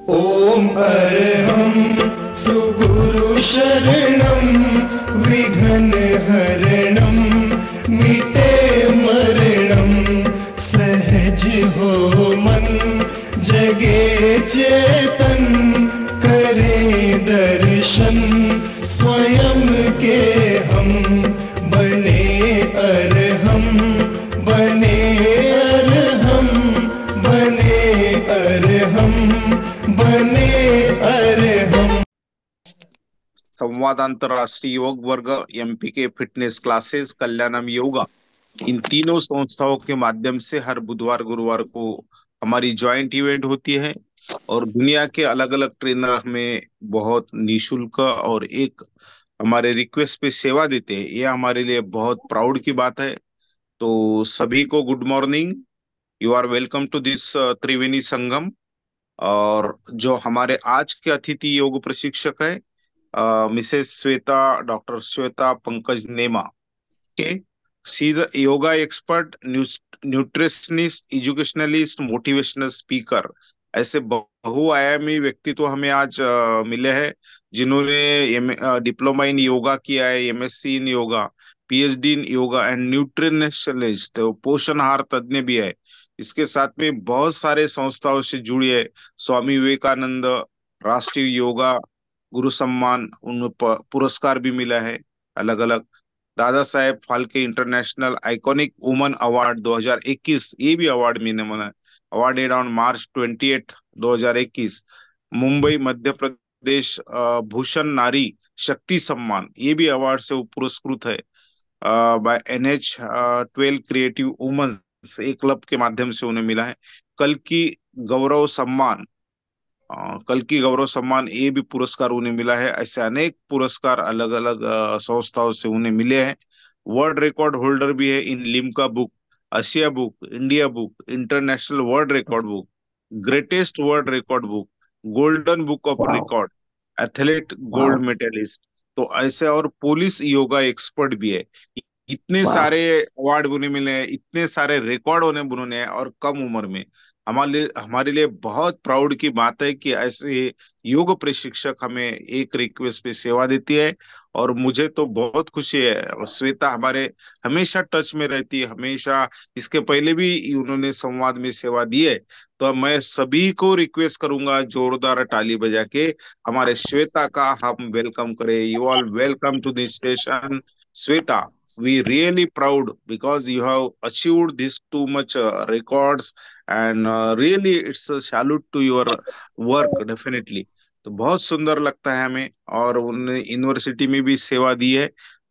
ॐ अर्हं सुगुरु शरणं विघ्नहरणं मिटे मरणं सहज हो मन जगे चेतन करे दर्शन स्वयं के हम बने अर्हम बने अर्हम बने अर्हम बने अर्हम। संवाद अंतरराष्ट्रीय योग वर्ग, एमपीके फिटनेस क्लासेस, कल्याणम योगा, इन तीनों संस्थाओं के माध्यम से हर बुधवार गुरुवार को हमारी ज्वाइंट इवेंट होती है और दुनिया के अलग अलग ट्रेनर हमें बहुत निशुल्क और एक हमारे रिक्वेस्ट पे सेवा देते हैं। ये हमारे लिए बहुत प्राउड की बात है। तो सभी को good morning. You are welcome to this Triveni Sangam. और जो हमारे आज के अतिथि योग प्रशिक्षक है मिसेस श्वेता, डॉक्टर श्वेता पंकज नेमा के। She is yoga expert, nutritionist, educationalist, motivational speaker. ऐसे बहुआयामी व्यक्तित्व हमें आज मिले हैं जिन्होंने डिप्लोमा इन योगा किया है, MSc in yoga, PhD in yoga and nutritionalist, पोषण आहार तज्ञ भी है। इसके साथ में बहुत सारे संस्थाओं से जुड़ी है। स्वामी विवेकानंद राष्ट्रीय योगा गुरु सम्मान, उन पुरस्कार भी मिला है अलग अलग। Dada Saheb Phalke international iconic woman award 2021, ये भी अवार्ड मैंने मना, awarded on March 28 2021। Mumbai Madhya Pradesh भूषण नारी शक्ति सम्मान, ये भी अवार्ड से वो पुरस्कृत है बाय NH 12 क्रिएटिव वुमेन्स, एक क्लब के माध्यम से उन्हें मिला है। कल की गौरव सम्मान, कल की गौरव सम्मान, ये भी पुरस्कार उन्हें मिला है। ऐसे अनेक पुरस्कार अलग अलग संस्थाओं से उन्हें मिले हैं। वर्ल्ड रिकॉर्ड होल्डर भी है in Limca book, Asia book, India book, international world record book, greatest world record book, golden book of record, athlete gold medalist. तो ऐसे और पुलिस योगा एक्सपर्ट भी है। इतने सारे अवार्ड उन्हें मिले हैं, इतने सारे रिकॉर्ड उन्हें बुने हैं और कम उम्र में। हमारे लिए बहुत प्राउड की बात है कि ऐसे योग प्रशिक्षक हमें एक रिक्वेस्ट पे सेवा देती है। और मुझे तो बहुत खुशी है, श्वेता हमारे हमेशा टच में रहती है, हमेशा। इसके पहले भी उन्होंने संवाद में सेवा दी है। तो मैं सभी को रिक्वेस्ट करूंगा जोरदार ताली बजा के हमारे श्वेता का हम वेलकम करें। You all welcome to this station, Sweta. We really proud because you have achieved this too much records, and really it's a salute to your work definitely. तो बहुत सुंदर लगता है हमें। और उन्होंने यूनिवर्सिटी में भी सेवा दी है,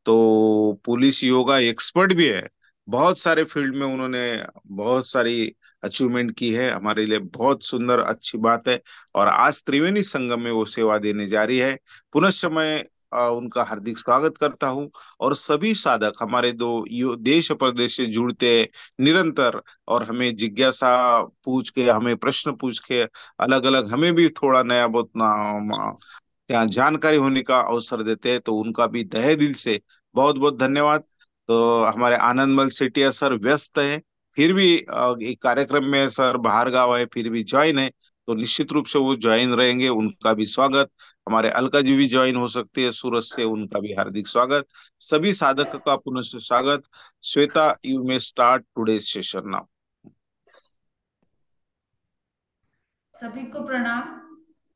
तो पुलिस योगा एक्सपर्ट भी है। बहुत सारे फील्ड में उन्होंने बहुत सारी अचीवमेंट की है, हमारे लिए बहुत सुंदर अच्छी बात है। और आज त्रिवेणी संगम में वो सेवा देने जा रही है। पुनश्च मैं उनका हार्दिक स्वागत करता हूँ। और सभी साधक हमारे देश प्रदेश से जुड़ते हैं निरंतर, और हमें जिज्ञासा पूछ के, हमें प्रश्न पूछ के, अलग अलग हमें भी थोड़ा नया बहुत यहाँ जानकारी होने का अवसर देते हैं, तो उनका भी तहे दिल से बहुत बहुत धन्यवाद। तो हमारे आनंदमल सेठिया सर व्यस्त है, फिर भी एक कार्यक्रम में सर बाहर गाँव है, फिर भी ज्वाइन है, तो निश्चित रूप से वो ज्वाइन रहेंगे, उनका भी स्वागत। हमारे अलका जी भी ज्वाइन हो सकती है सूरत से, उनका भी हार्दिक स्वागत। सभी साधक का पुनः स्वागत। Shweta, you may start today session now. सभी को प्रणाम।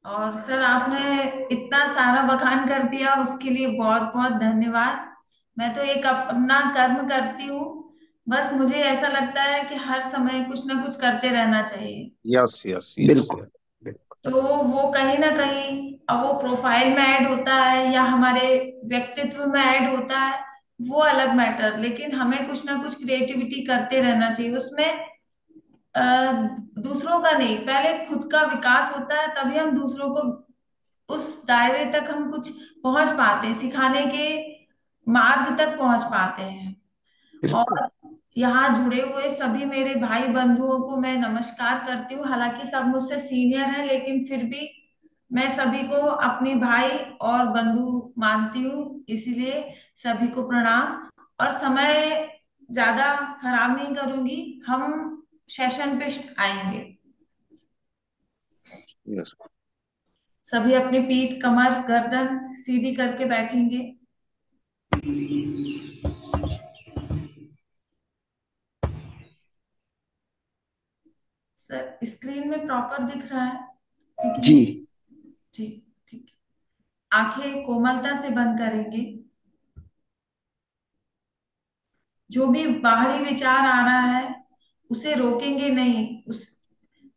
और सर, आपने इतना सारा बखान कर दिया, उसके लिए बहुत बहुत धन्यवाद। मैं तो एक अपना कर्म करती हूँ। बस मुझे ऐसा लगता है कि हर समय कुछ ना कुछ करते रहना चाहिए। यस यस, बिल्कुल। तो वो कहीं ना कहीं, अब वो प्रोफाइल में ऐड होता है या हमारे व्यक्तित्व में ऐड होता है, वो अलग मैटर, लेकिन हमें कुछ ना कुछ क्रिएटिविटी करते रहना चाहिए उसमें। अ, दूसरों का नहीं, पहले खुद का विकास होता है, तभी हम दूसरों को उस दायरे तक हम कुछ पहुंच पाते हैं, सिखाने के मार्ग तक पहुंच पाते हैं। बिल्कुल। और यहाँ जुड़े हुए सभी मेरे भाई बंधुओं को मैं नमस्कार करती हूँ। हालांकि सब मुझसे सीनियर हैं, लेकिन फिर भी मैं सभी को अपनी भाई और बंधु मानती हूँ, इसीलिए सभी को प्रणाम। और समय ज्यादा खराब नहीं करूंगी। हम सेशन पे आएंगे। यस। सभी अपनी पीठ, कमर, गर्दन सीधी करके बैठेंगे। सर स्क्रीन में प्रॉपर दिख रहा है? क्योंकि जी। जी, ठीक है। आंखें कोमलता से बंद करेंगे। जो भी बाहरी विचार आ रहा है उसे रोकेंगे नहीं, उस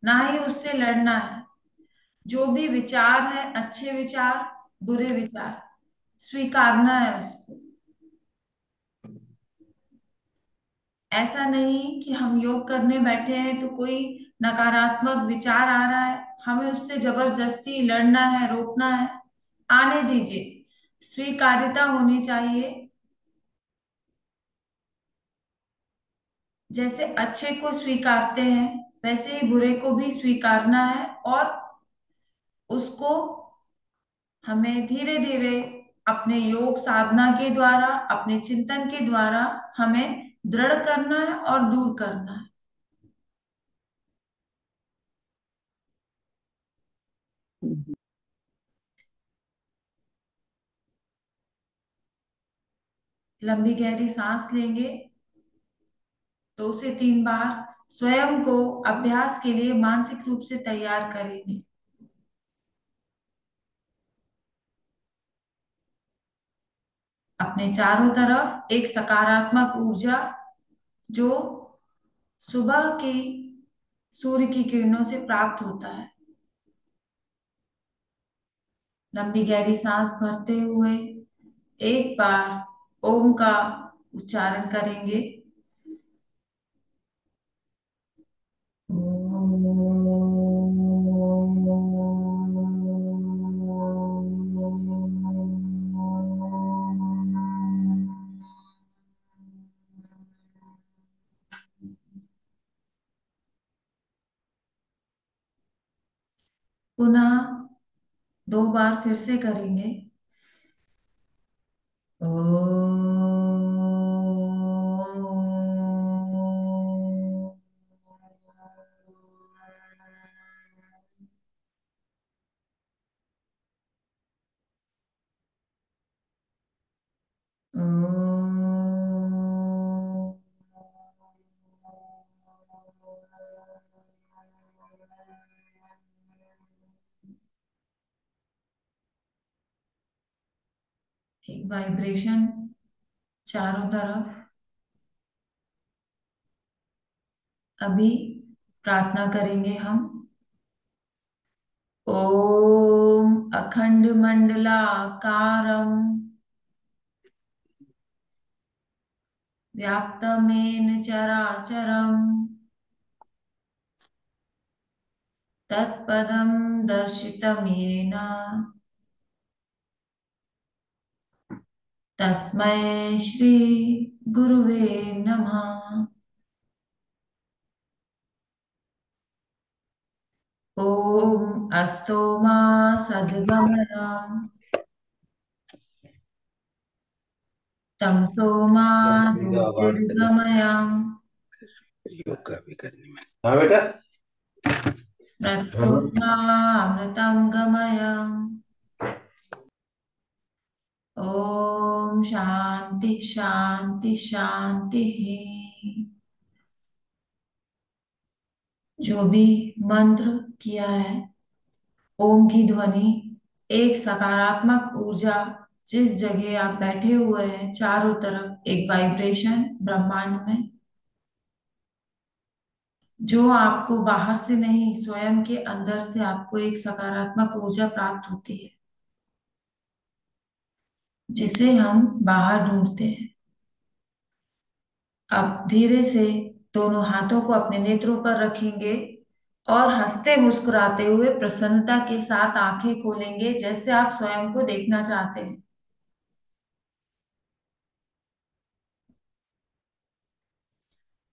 ना ही उससे लड़ना है। जो भी विचार है, अच्छे विचार, बुरे विचार, स्वीकारना है उसको। ऐसा नहीं कि हम योग करने बैठे हैं तो कोई नकारात्मक विचार आ रहा है, हमें उससे जबरदस्ती लड़ना है, रोकना है। आने दीजिए, स्वीकार्यता होनी चाहिए। जैसे अच्छे को स्वीकारते हैं वैसे ही बुरे को भी स्वीकारना है, और उसको हमें धीरे धीरे अपने योग साधना के द्वारा, अपने चिंतन के द्वारा हमें दृढ़ करना है और दूर करना है। लंबी गहरी सांस लेंगे 2 से 3 बार। स्वयं को अभ्यास के लिए मानसिक रूप से तैयार करेंगे। अपने चारों तरफ एक सकारात्मक ऊर्जा, जो सुबह की सूर्य की किरणों से प्राप्त होता है। लंबी गहरी सांस भरते हुए एक बार ओम का उच्चारण करेंगे। पुनः 2 बार फिर से करेंगे। एक वाइब्रेशन चारों तरफ। अभी प्रार्थना करेंगे हम। ओम अखंड मंडलाकारं व्याप्तमेन चराचरं तत्पदं दर्शितं येन तस्मै श्री गुरुवे नमः। ओम अस्तो मा सद्गमय तमसो मा ज्योतिर्गमय योग का भी करने में। हाँ बेटा। मृत्युर्मा अमृतं गमय। ओम शांति शांति शांति। जो भी मंत्र किया है, ओम की ध्वनि एक सकारात्मक ऊर्जा, जिस जगह आप बैठे हुए हैं चारों तरफ एक वाइब्रेशन ब्रह्मांड में, जो आपको बाहर से नहीं, स्वयं के अंदर से आपको एक सकारात्मक ऊर्जा प्राप्त होती है, जिसे हम बाहर ढूंढते हैं। अब धीरे से दोनों हाथों को अपने नेत्रों पर रखेंगे और हंसते मुस्कुराते हुए प्रसन्नता के साथ आंखें खोलेंगे, जैसे आप स्वयं को देखना चाहते हैं।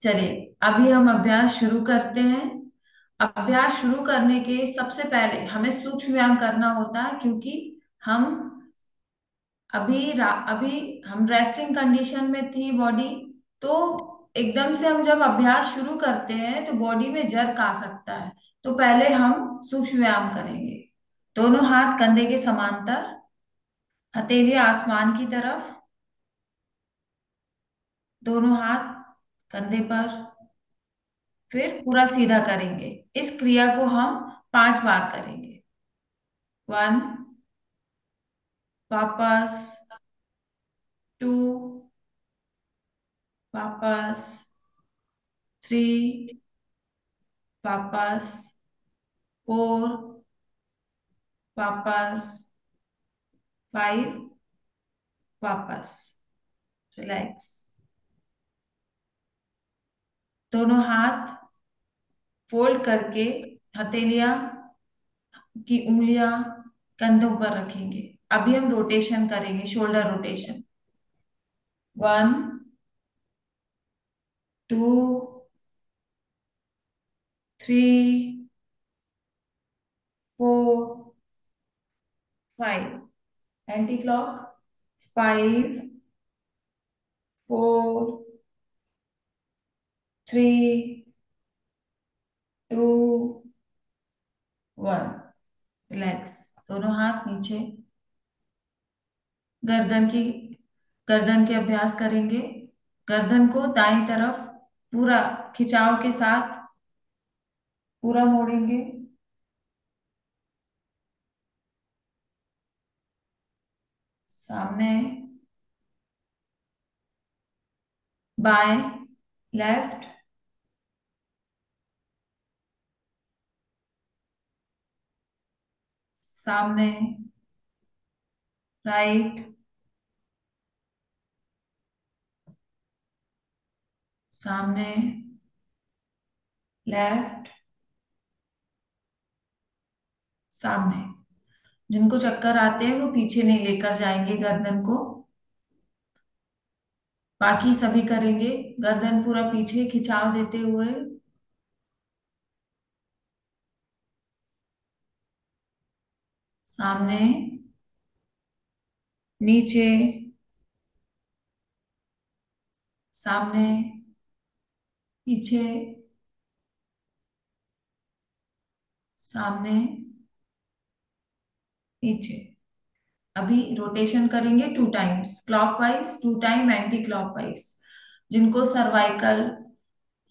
चलिए अभी हम अभ्यास शुरू करते हैं। अभ्यास शुरू करने के सबसे पहले हमें सूक्ष्म व्यायाम करना होता है, क्योंकि हम अभी हम रेस्टिंग कंडीशन में थी बॉडी, तो एकदम से हम जब अभ्यास शुरू करते हैं तो बॉडी में जर्क आ सकता है। तो पहले हम सूक्ष्म व्यायाम करेंगे। दोनों हाथ कंधे के समांतर, हथेली आसमान की तरफ, दोनों हाथ कंधे पर, फिर पूरा सीधा करेंगे। इस क्रिया को हम 5 बार करेंगे। 1, वापस, 2, वापस, 3, वापस, 4, वापस, 5, वापस। रिलैक्स। दोनों हाथ फोल्ड करके हथेलियां की उंगलियां कंधों पर रखेंगे। अभी हम रोटेशन करेंगे, shoulder rotation. 1, 2, 3, 4, 5। Anti clock. 5, 4, 3, 2, 1। Relax. दोनों हाथ नीचे। गर्दन की गर्दन के अभ्यास करेंगे। गर्दन को दाईं तरफ पूरा खिंचाव के साथ पूरा मोड़ेंगे। सामने, बाएं, लेफ्ट, सामने, राइट, सामने, लेफ्ट, सामने। जिनको चक्कर आते हैं वो पीछे नहीं लेकर जाएंगे गर्दन को। बाकी सभी करेंगे। गर्दन पूरा पीछे खिंचाव देते हुए। सामने, नीचे, सामने, पीछे, सामने, पीछे। अभी रोटेशन करेंगे 2 times, clockwise 2 time, anti clockwise. जिनको सर्वाइकल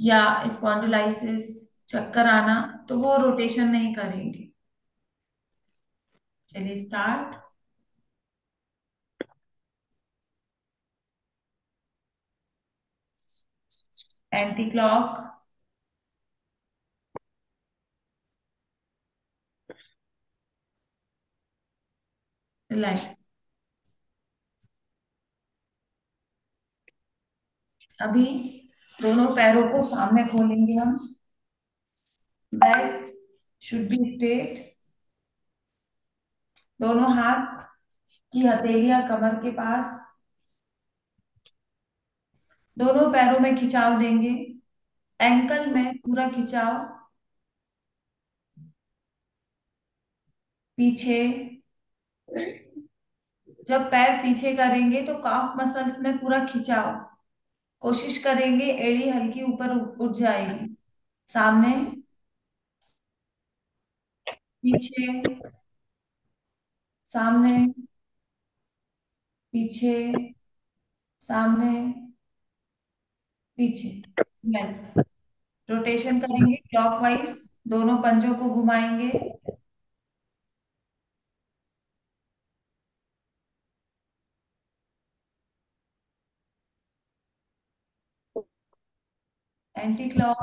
या स्पॉन्डिलाइसिस, चक्कर आना, तो वो रोटेशन नहीं करेंगे। चलिए स्टार्ट। Anti clock, relax. अभी दोनों पैरों को सामने खोलेंगे हम। Back should be straight. दोनों हाथ की हथेलियां कमर के पास। दोनों पैरों में खिंचाव देंगे। एंकल में पूरा खिंचाव। पीछे। जब पैर पीछे करेंगे तो काफ मसल्स में पूरा खिंचाव। कोशिश करेंगे एड़ी हल्की ऊपर उठ जाएगी। सामने, पीछे, सामने, पीछे, सामने, पीछे। लेग्स। रोटेशन करेंगे क्लॉकवाइज। दोनों पंजों को घुमाएंगे। Anti clock,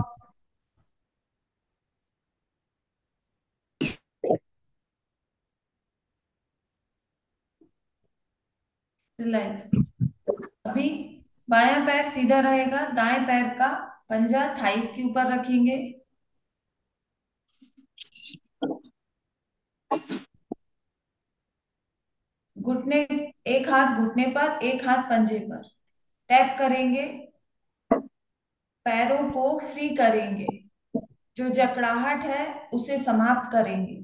relax. अभी बायां पैर सीधा रहेगा, दाएं पैर का पंजा थाइस के ऊपर रखेंगे। घुटने, एक हाथ घुटने पर, एक हाथ पंजे पर। टैप करेंगे। पैरों को फ्री करेंगे। जो जकड़ाहट है उसे समाप्त करेंगे।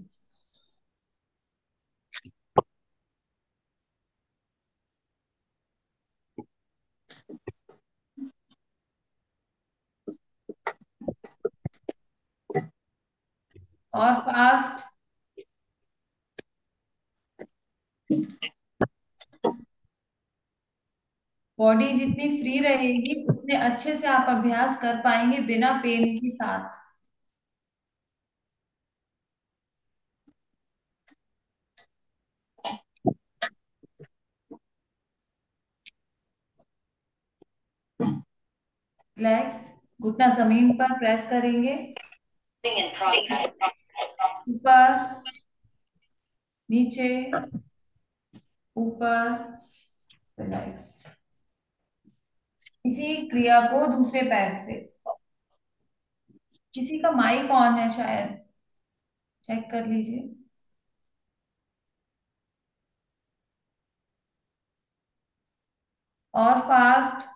और फास्ट। बॉडी जितनी फ्री रहेगी उतने अच्छे से आप अभ्यास कर पाएंगे बिना पेन के साथ। रिलैक्स। घुटना जमीन पर प्रेस करेंगे। ऊपर नीचे ऊपर। रिलैक्स। इसी क्रिया को दूसरे पैर से। किसी का माइक ऑन है शायद, चेक कर लीजिए। और फास्ट।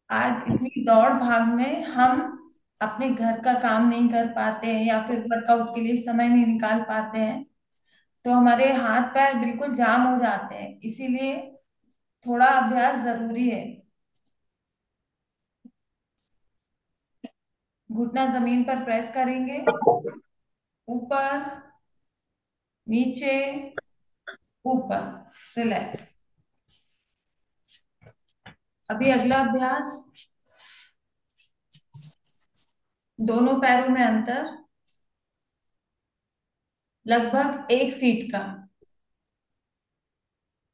आज इतनी दौड़ भाग में हम अपने घर का काम नहीं कर पाते हैं या फिर वर्कआउट के लिए समय नहीं निकाल पाते हैं, तो हमारे हाथ पैर बिल्कुल जाम हो जाते हैं। इसीलिए थोड़ा अभ्यास जरूरी है। घुटना जमीन पर प्रेस करेंगे। ऊपर नीचे ऊपर। रिलैक्स। अभी अगला अभ्यास, दोनों पैरों में अंतर लगभग 1 फीट का।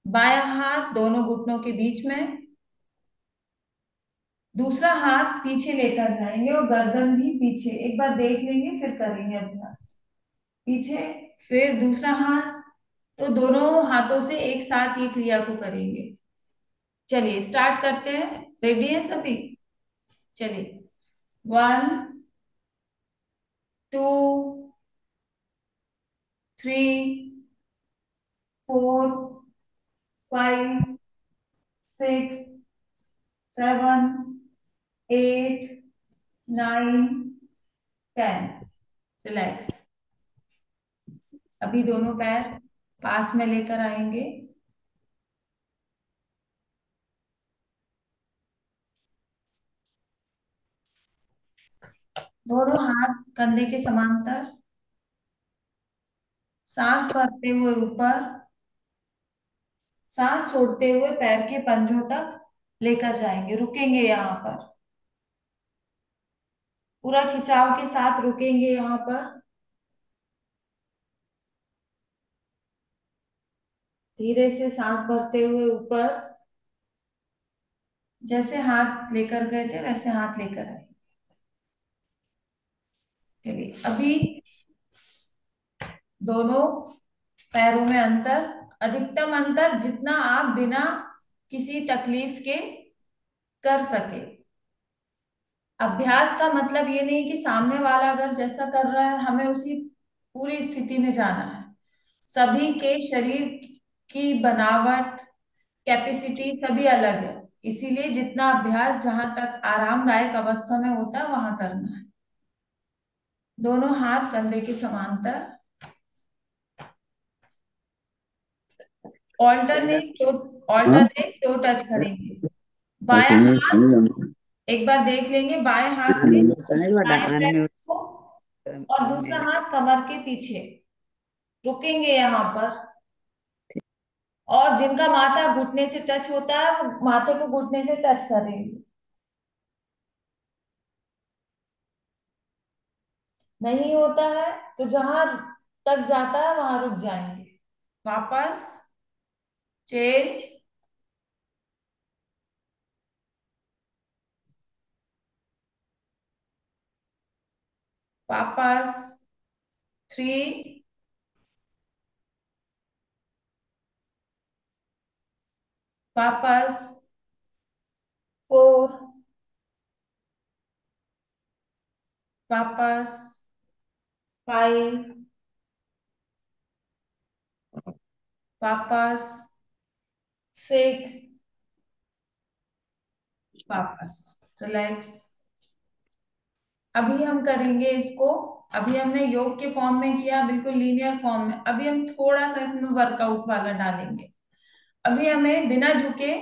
बायां हाथ दोनों घुटनों के बीच में, दूसरा हाथ पीछे लेकर जाएंगे और गर्दन भी पीछे। एक बार देख लेंगे फिर करेंगे अभ्यास। पीछे, फिर दूसरा हाथ। तो दोनों हाथों से एक साथ ये क्रिया को करेंगे। चलिए स्टार्ट करते हैं। रेडी है सभी? चलिए। 1 2 3 4 5 6 7 8 9 10। रिलैक्स। अभी दोनों पैर पास में लेकर आएंगे। दोनों हाथ कंधे के समांतर। सांस भरते हुए ऊपर, सांस छोड़ते हुए पैर के पंजों तक लेकर जाएंगे। रुकेंगे यहाँ पर, पूरा खिंचाव के साथ रुकेंगे यहाँ पर। धीरे से सांस भरते हुए ऊपर। जैसे हाथ लेकर गए थे वैसे हाथ लेकर आए। चलिए अभी दोनों पैरों में अंतर, अधिकतम अंतर जितना आप बिना किसी तकलीफ के कर सके। अभ्यास का मतलब ये नहीं कि सामने वाला अगर जैसा कर रहा है हमें उसी पूरी स्थिति में जाना है। सभी के शरीर की बनावट, कैपेसिटी सभी अलग है। इसीलिए जितना अभ्यास जहां तक आरामदायक अवस्था में होता है वहां करना है। दोनों हाथ कंधे के समांतर। ऑल्टरनेट टो टच करेंगे। बायां हाथ, एक बार देख लेंगे, बाएं हाथ से दाएं पैर को और दूसरा हाथ कमर के पीछे। रुकेंगे यहाँ पर। और जिनका माथा घुटने से टच होता है वो माथे को घुटने से टच करेंगे। नहीं होता है तो जहां तक जाता है वहां रुक जाएंगे। वापस। चेंज। वापस। 3। वापस। 4। वापस। 5। वापस। 6। वापस। रिलैक्स। अभी हम करेंगे इसको अभी हमने योग के फॉर्म में किया, बिल्कुल लीनियर फॉर्म में। अभी हम थोड़ा सा इसमें वर्कआउट वाला डालेंगे। अभी हमें बिना झुके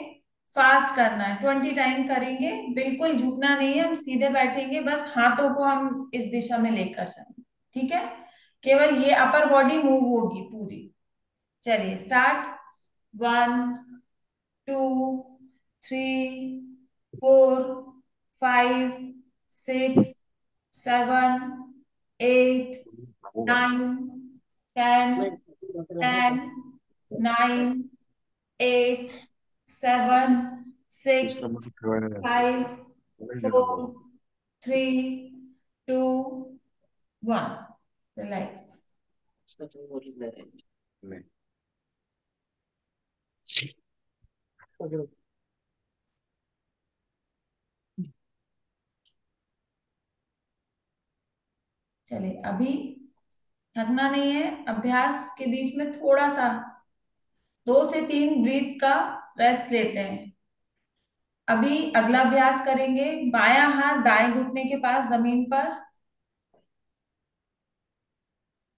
फास्ट करना है, 20 टाइम करेंगे। बिल्कुल झुकना नहीं है, हम सीधे बैठेंगे, बस हाथों को हम इस दिशा में लेकर चलेंगे। ठीक है, केवल ये अपर बॉडी मूव होगी पूरी। चलिए स्टार्ट। 1 2 3 4 5 6 7 8 9 10 9 8 7 6 5 4 3 2 1। रिलैक्स। चलिए, अभी थकना नहीं है। अभ्यास के बीच में थोड़ा सा 2 से 3 ब्रीथ का रेस्ट लेते हैं। अभी अगला अभ्यास करेंगे, बायां हाथ दाएं घुटने के पास जमीन पर,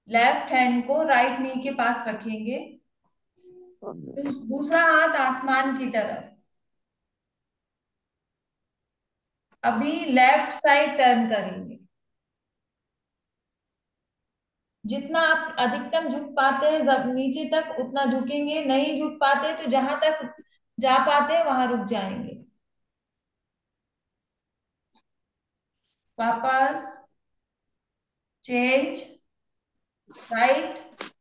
लेफ्ट हैंड को राइट नी के पास रखेंगे, दूसरा हाथ आसमान की तरफ। अभी लेफ्ट साइड टर्न करेंगे। जितना आप अधिकतम झुक पाते हैं जब नीचे तक उतना झुकेंगे, नहीं झुक पाते तो जहां तक जा पाते हैं वहां रुक जाएंगे। वापस चेंज, राइट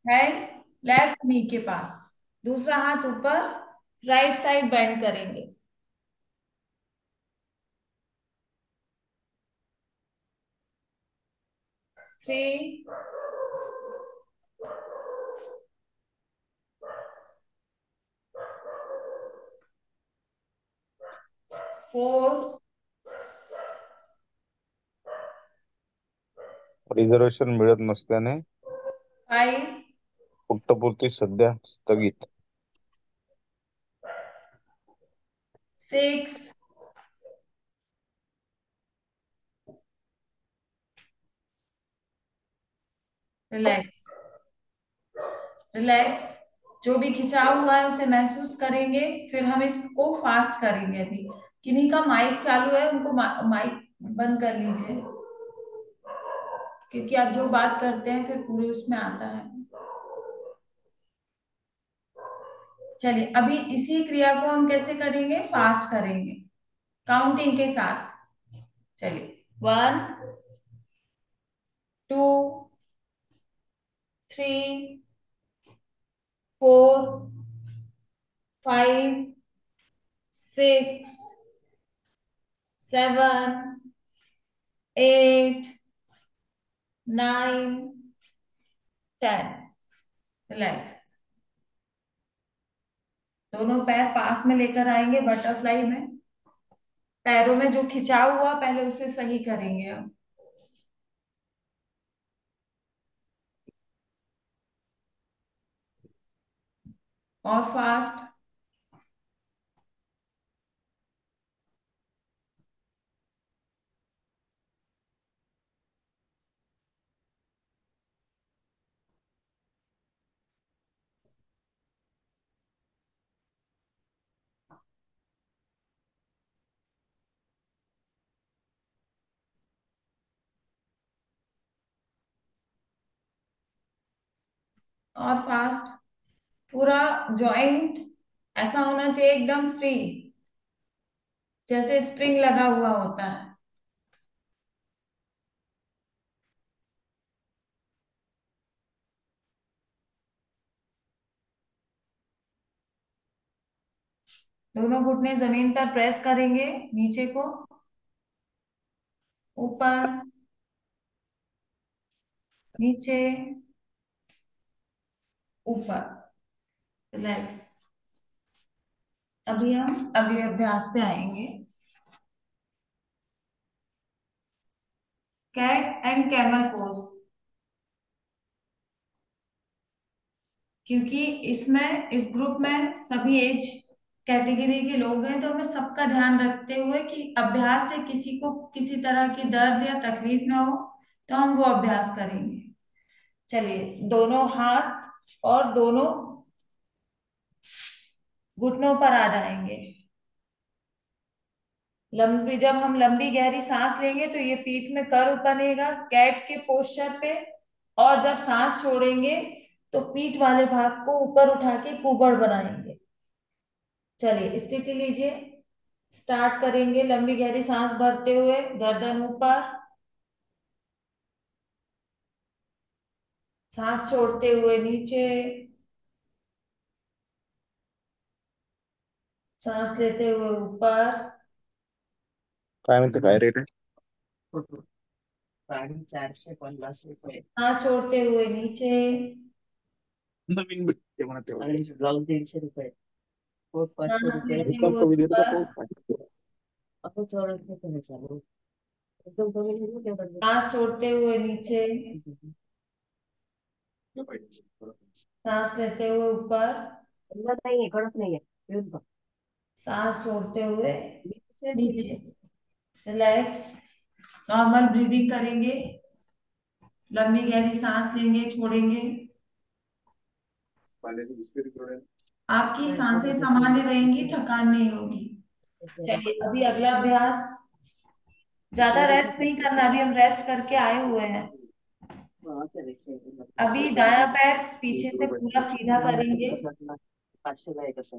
हैंड लेफ्ट नी के पास, दूसरा हाथ ऊपर, राइट साइड बेंड करेंगे। 3 4 रिझर्वेशन मिळत नसल्याने 5 पुट्टपूर्ती सध्या स्थगित. 6 रिलैक्स। रिलैक्स। जो भी खिंचाव हुआ है उसे महसूस करेंगे, फिर हम इसको फास्ट करेंगे। अभी किन्हीं का माइक चालू है, उनको माइक बंद कर लीजिए, क्योंकि आप जो बात करते हैं फिर पूरे उसमें आता है। चलिए, अभी इसी क्रिया को हम कैसे करेंगे, फास्ट करेंगे काउंटिंग के साथ। चलिए, 1 2 3 4 5 6 7 8 9 10। रिलैक्स। दोनों पैर पास में लेकर आएंगे बटरफ्लाई में। पैरों में जो खिंचाव हुआ पहले उसे सही करेंगे अब। और फास्ट। और फास्ट। पूरा जॉइंट ऐसा होना चाहिए एकदम फ्री, जैसे स्प्रिंग लगा हुआ होता है। दोनों घुटने जमीन पर प्रेस करेंगे, नीचे को, ऊपर, नीचे, ऊपर। रिलैक्स। अभी हम अगले अभ्यास पे आएंगे, कैट एंड कैमल पोज। क्योंकि इसमें इस ग्रुप में सभी एज कैटेगरी के लोग हैं, तो हमें सबका ध्यान रखते हुए कि अभ्यास से किसी को किसी तरह की दर्द या तकलीफ ना हो, तो हम वो अभ्यास करेंगे। चलिए, दोनों हाथ और दोनों घुटनों पर आ जाएंगे। लंबी जब हम लंबी गहरी सांस लेंगे तो ये पीठ में कर्व बनेगा कैट के पोस्चर पे। और जब सांस छोड़ेंगे तो पीठ वाले भाग को ऊपर उठा के कुबड़ बनाएंगे। चलिए, स्थिति लीजिए। स्टार्ट करेंगे। लंबी गहरी सांस भरते हुए गर्दन ऊपर, सांस छोड़ते हुए नीचे, सांस लेते हुए ऊपर, काय म्हणते काय रेट आहे? 450 रुपये सांस छोड़ते हुए नीचे, नवीन भेटते म्हणा तेवढं. आणि ब्लाऊज 150 रुपये, कोट 500 सांस रुपये. लेते कम हुए कमी देतो का ऊपर, कोण? आपण चौरस नाही करायचं चालू, एकदम कमी नाही तेवढं. सांस छोड़ते हुए नीचे, सांस लेते हुए ऊपर, नाहीये, कडक नाहीये. येऊन बघ. सांस छोड़ते हुए मी कुठे नीचे। दिली? रिलैक्स, नॉर्मल ब्रीदिंग करेंगे। लंबी गहरी सांस लेंगे, छोड़ेंगे। आपकी सांसें सामान्य रहेंगी, थकान नहीं होगी। चलिए, अभी अगला अभ्यास। ज्यादा रेस्ट नहीं करना, अभी हम रेस्ट करके आए हुए हैं। हाँ, चले, चले. अभी दायां पैर पीछे से पूरा सीधा करेंगे। 500 आहे कसं.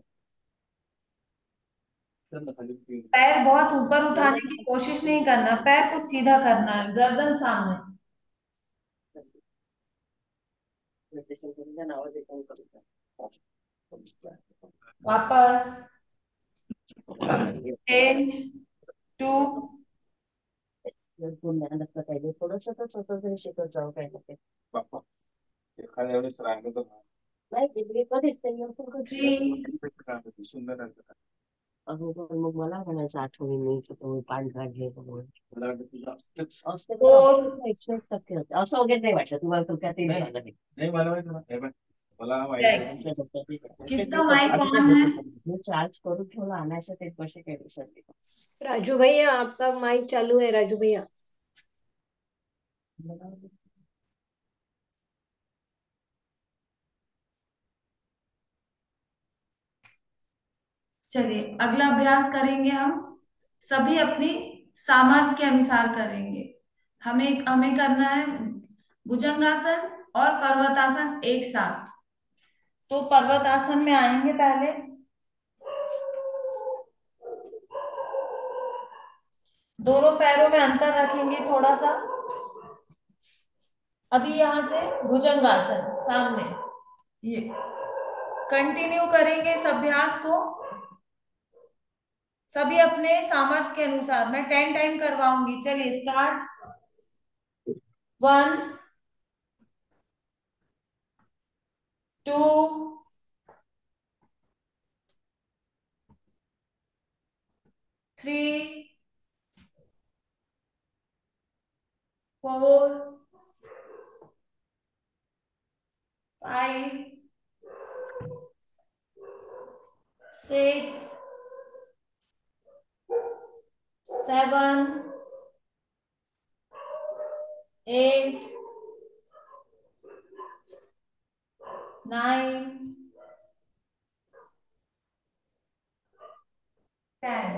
पैर बहुत ऊपर उठाने की कोशिश नहीं करना, पैर को सीधा करना है, गर्दन सामने। मेडिटेशन करून द्या, नावाज करून करू द्या. वापस। Change to. पुन्हा नसलं पाहिजे थोडस, तर स्वतः तरी शिकत जाऊ काय ना ते. एखाद्या वेळेस राहिलं तर नाही ते कधीच नाही आपण थ्री, कधी. सुंदर आहे. अहो पण मग मला म्हणायचं आठवणी मी की तुम्ही पांढरा घे म्हणून. मला वाटतं तुझं असतेच. असते तर फोर, असं 101% होते. असं वगैरे नाही वाटत तुम्हाला, तुमच्यातही नाही झालं नाही. नाही मला माहिती ना. हे बघ, मला माहिती आहे. सिक्स। तुमच्या डोक्यातही नाही. किसका माइक ऑन है? मी चार्ज करून ठेवला, आणायचं ते कसे काय विसरले. राजू भैया, आपका माइक चालू है राजू भैया। चलिए, अगला अभ्यास करेंगे हम। सभी अपनी सामर्थ्य के अनुसार करेंगे। हमें हमें करना है भुजंगासन और पर्वतासन एक साथ। तो पर्वतासन में आएंगे पहले। दोनों पैरों में अंतर रखेंगे थोड़ा सा। अभी यहां से भुजंगासन सामने, ये कंटिन्यू करेंगे इस अभ्यास को। सभी अपने सामर्थ्य के अनुसार। मैं 10 टाइम करवाऊंगी। चलिए, स्टार्ट। 1, 2, 3, 4, 5, 6, 7, 8, 9, 10।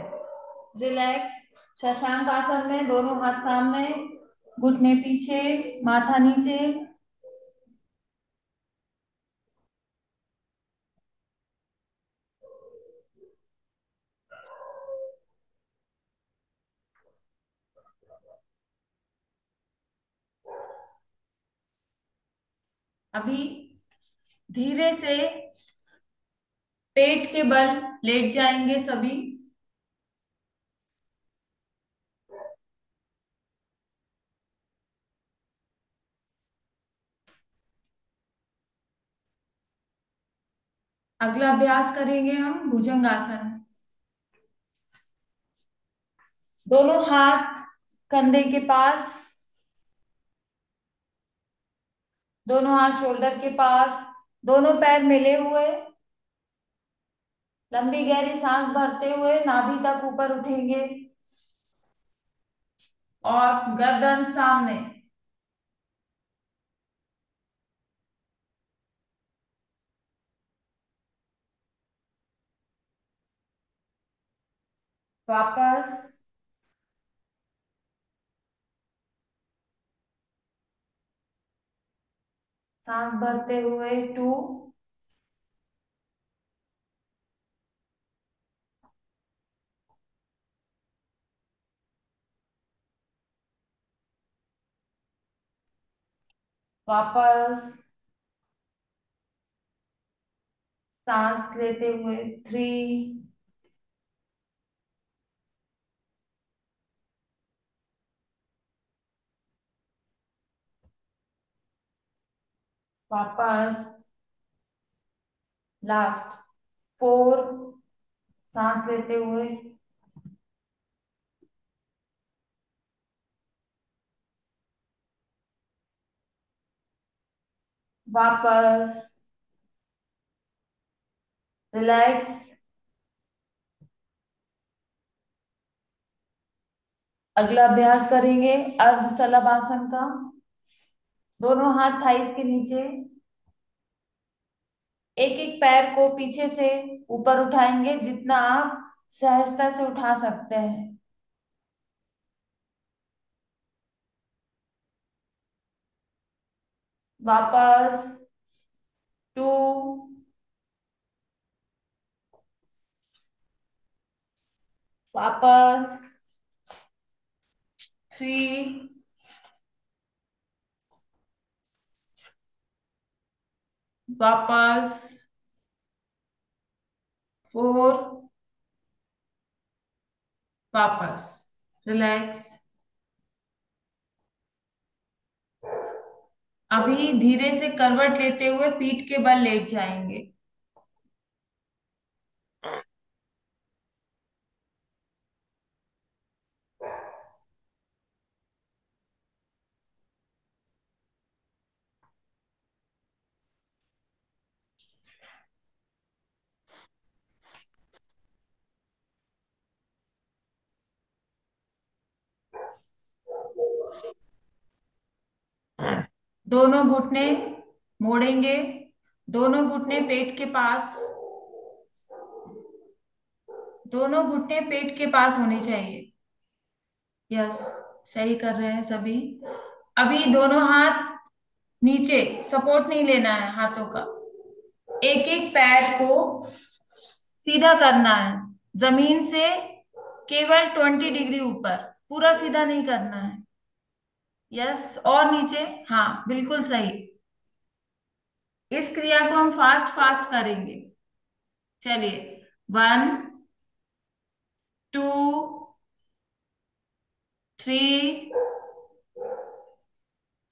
रिलैक्स। शशांक आसन में दोनों हाथ सामने, घुटने पीछे, माथा नीचे। अभी धीरे से पेट के बल लेट जाएंगे सभी। अगला अभ्यास करेंगे हम भुजंगासन। दोनों हाथ कंधे के पास, दोनों हाथ शोल्डर के पास, दोनों पैर मिले हुए। लंबी गहरी सांस भरते हुए नाभि तक ऊपर उठेंगे और गर्दन सामने। वापस सांस भरते हुए 2, वापस सांस लेते हुए 3, वापस लास्ट 4, सांस लेते हुए, वापस रिलैक्स। अगला अभ्यास करेंगे अर्ध शलभासन का। दोनों हाथ थाइस के नीचे, एक एक पैर को पीछे से ऊपर उठाएंगे जितना आप सहजता से उठा सकते हैं। वापस 2, वापस 3, वापस 4, वापस रिलैक्स। अभी धीरे से करवट लेते हुए पीठ के बल लेट जाएंगे। दोनों घुटने मोड़ेंगे, दोनों घुटने पेट के पास, दोनों घुटने पेट के पास होने चाहिए। यस, सही कर रहे हैं सभी। अभी दोनों हाथ नीचे, सपोर्ट नहीं लेना है हाथों का। एक एक पैर को सीधा करना है, जमीन से केवल 20 डिग्री ऊपर, पूरा सीधा नहीं करना है। यस, और नीचे, हाँ बिल्कुल सही। इस क्रिया को हम फास्ट फास्ट करेंगे। चलिए, 1, 2, 3,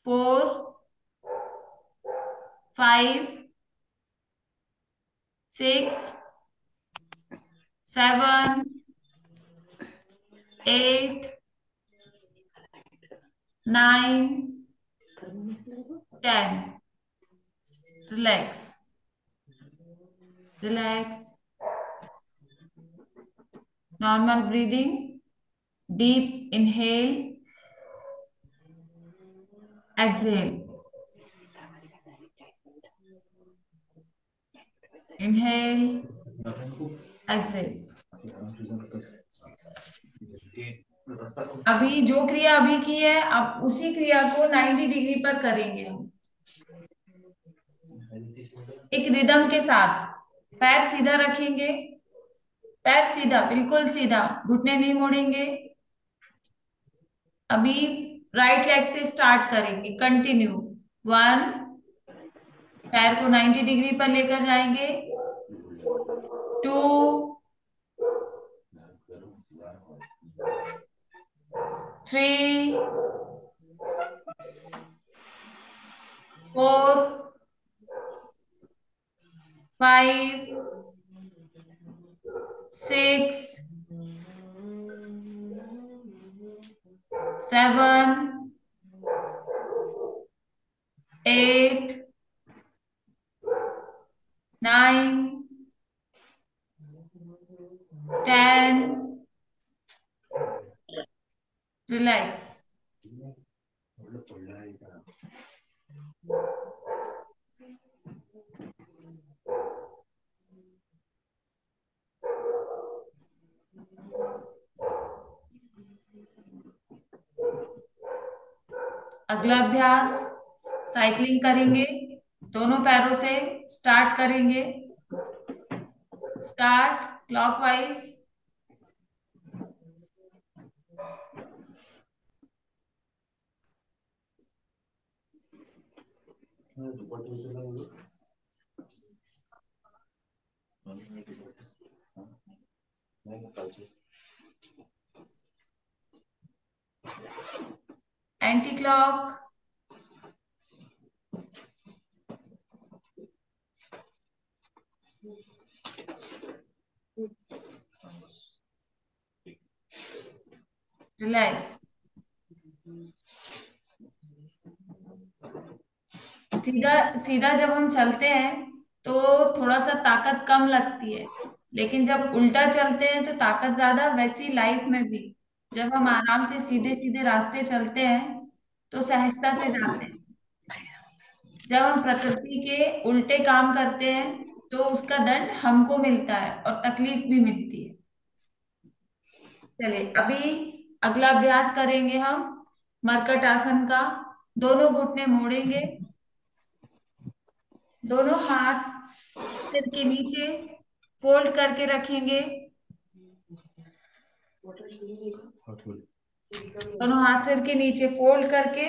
4, 5, 6, 7, 8, 9, 10। Relax, relax. Normal breathing, deep inhale, exhale, inhale, exhale. अभी जो क्रिया अभी की है, अब उसी क्रिया को 90 डिग्री पर करेंगे हम, एक रिदम के साथ। पैर सीधा रखेंगे, पैर सीधा, बिल्कुल सीधा, घुटने नहीं मोड़ेंगे। अभी राइट लेग से स्टार्ट करेंगे, कंटिन्यू। 1, पैर को 90 डिग्री पर लेकर जाएंगे। 2, 3, 4, 5, 6, 7, 8, 9, 10। रिलैक्स। अगला अभ्यास साइकिलिंग करेंगे, दोनों पैरों से स्टार्ट करेंगे। Start clockwise. Anti clock. Relax. सीधा सीधा जब हम चलते हैं तो थोड़ा सा ताकत कम लगती है, लेकिन जब उल्टा चलते हैं तो ताकत ज्यादा। वैसी लाइफ में भी जब हम आराम से सीधे सीधे रास्ते चलते हैं तो सहजता से जाते हैं। जब हम प्रकृति के उल्टे काम करते हैं तो उसका दंड हमको मिलता है और तकलीफ भी मिलती है। चलिए अभी अगला अभ्यास करेंगे हम मरकट आसन का। दोनों घुटने मोड़ेंगे, दोनों हाथ सिर के नीचे फोल्ड करके रखेंगे। दोनों हाथ सिर के नीचे फोल्ड करके,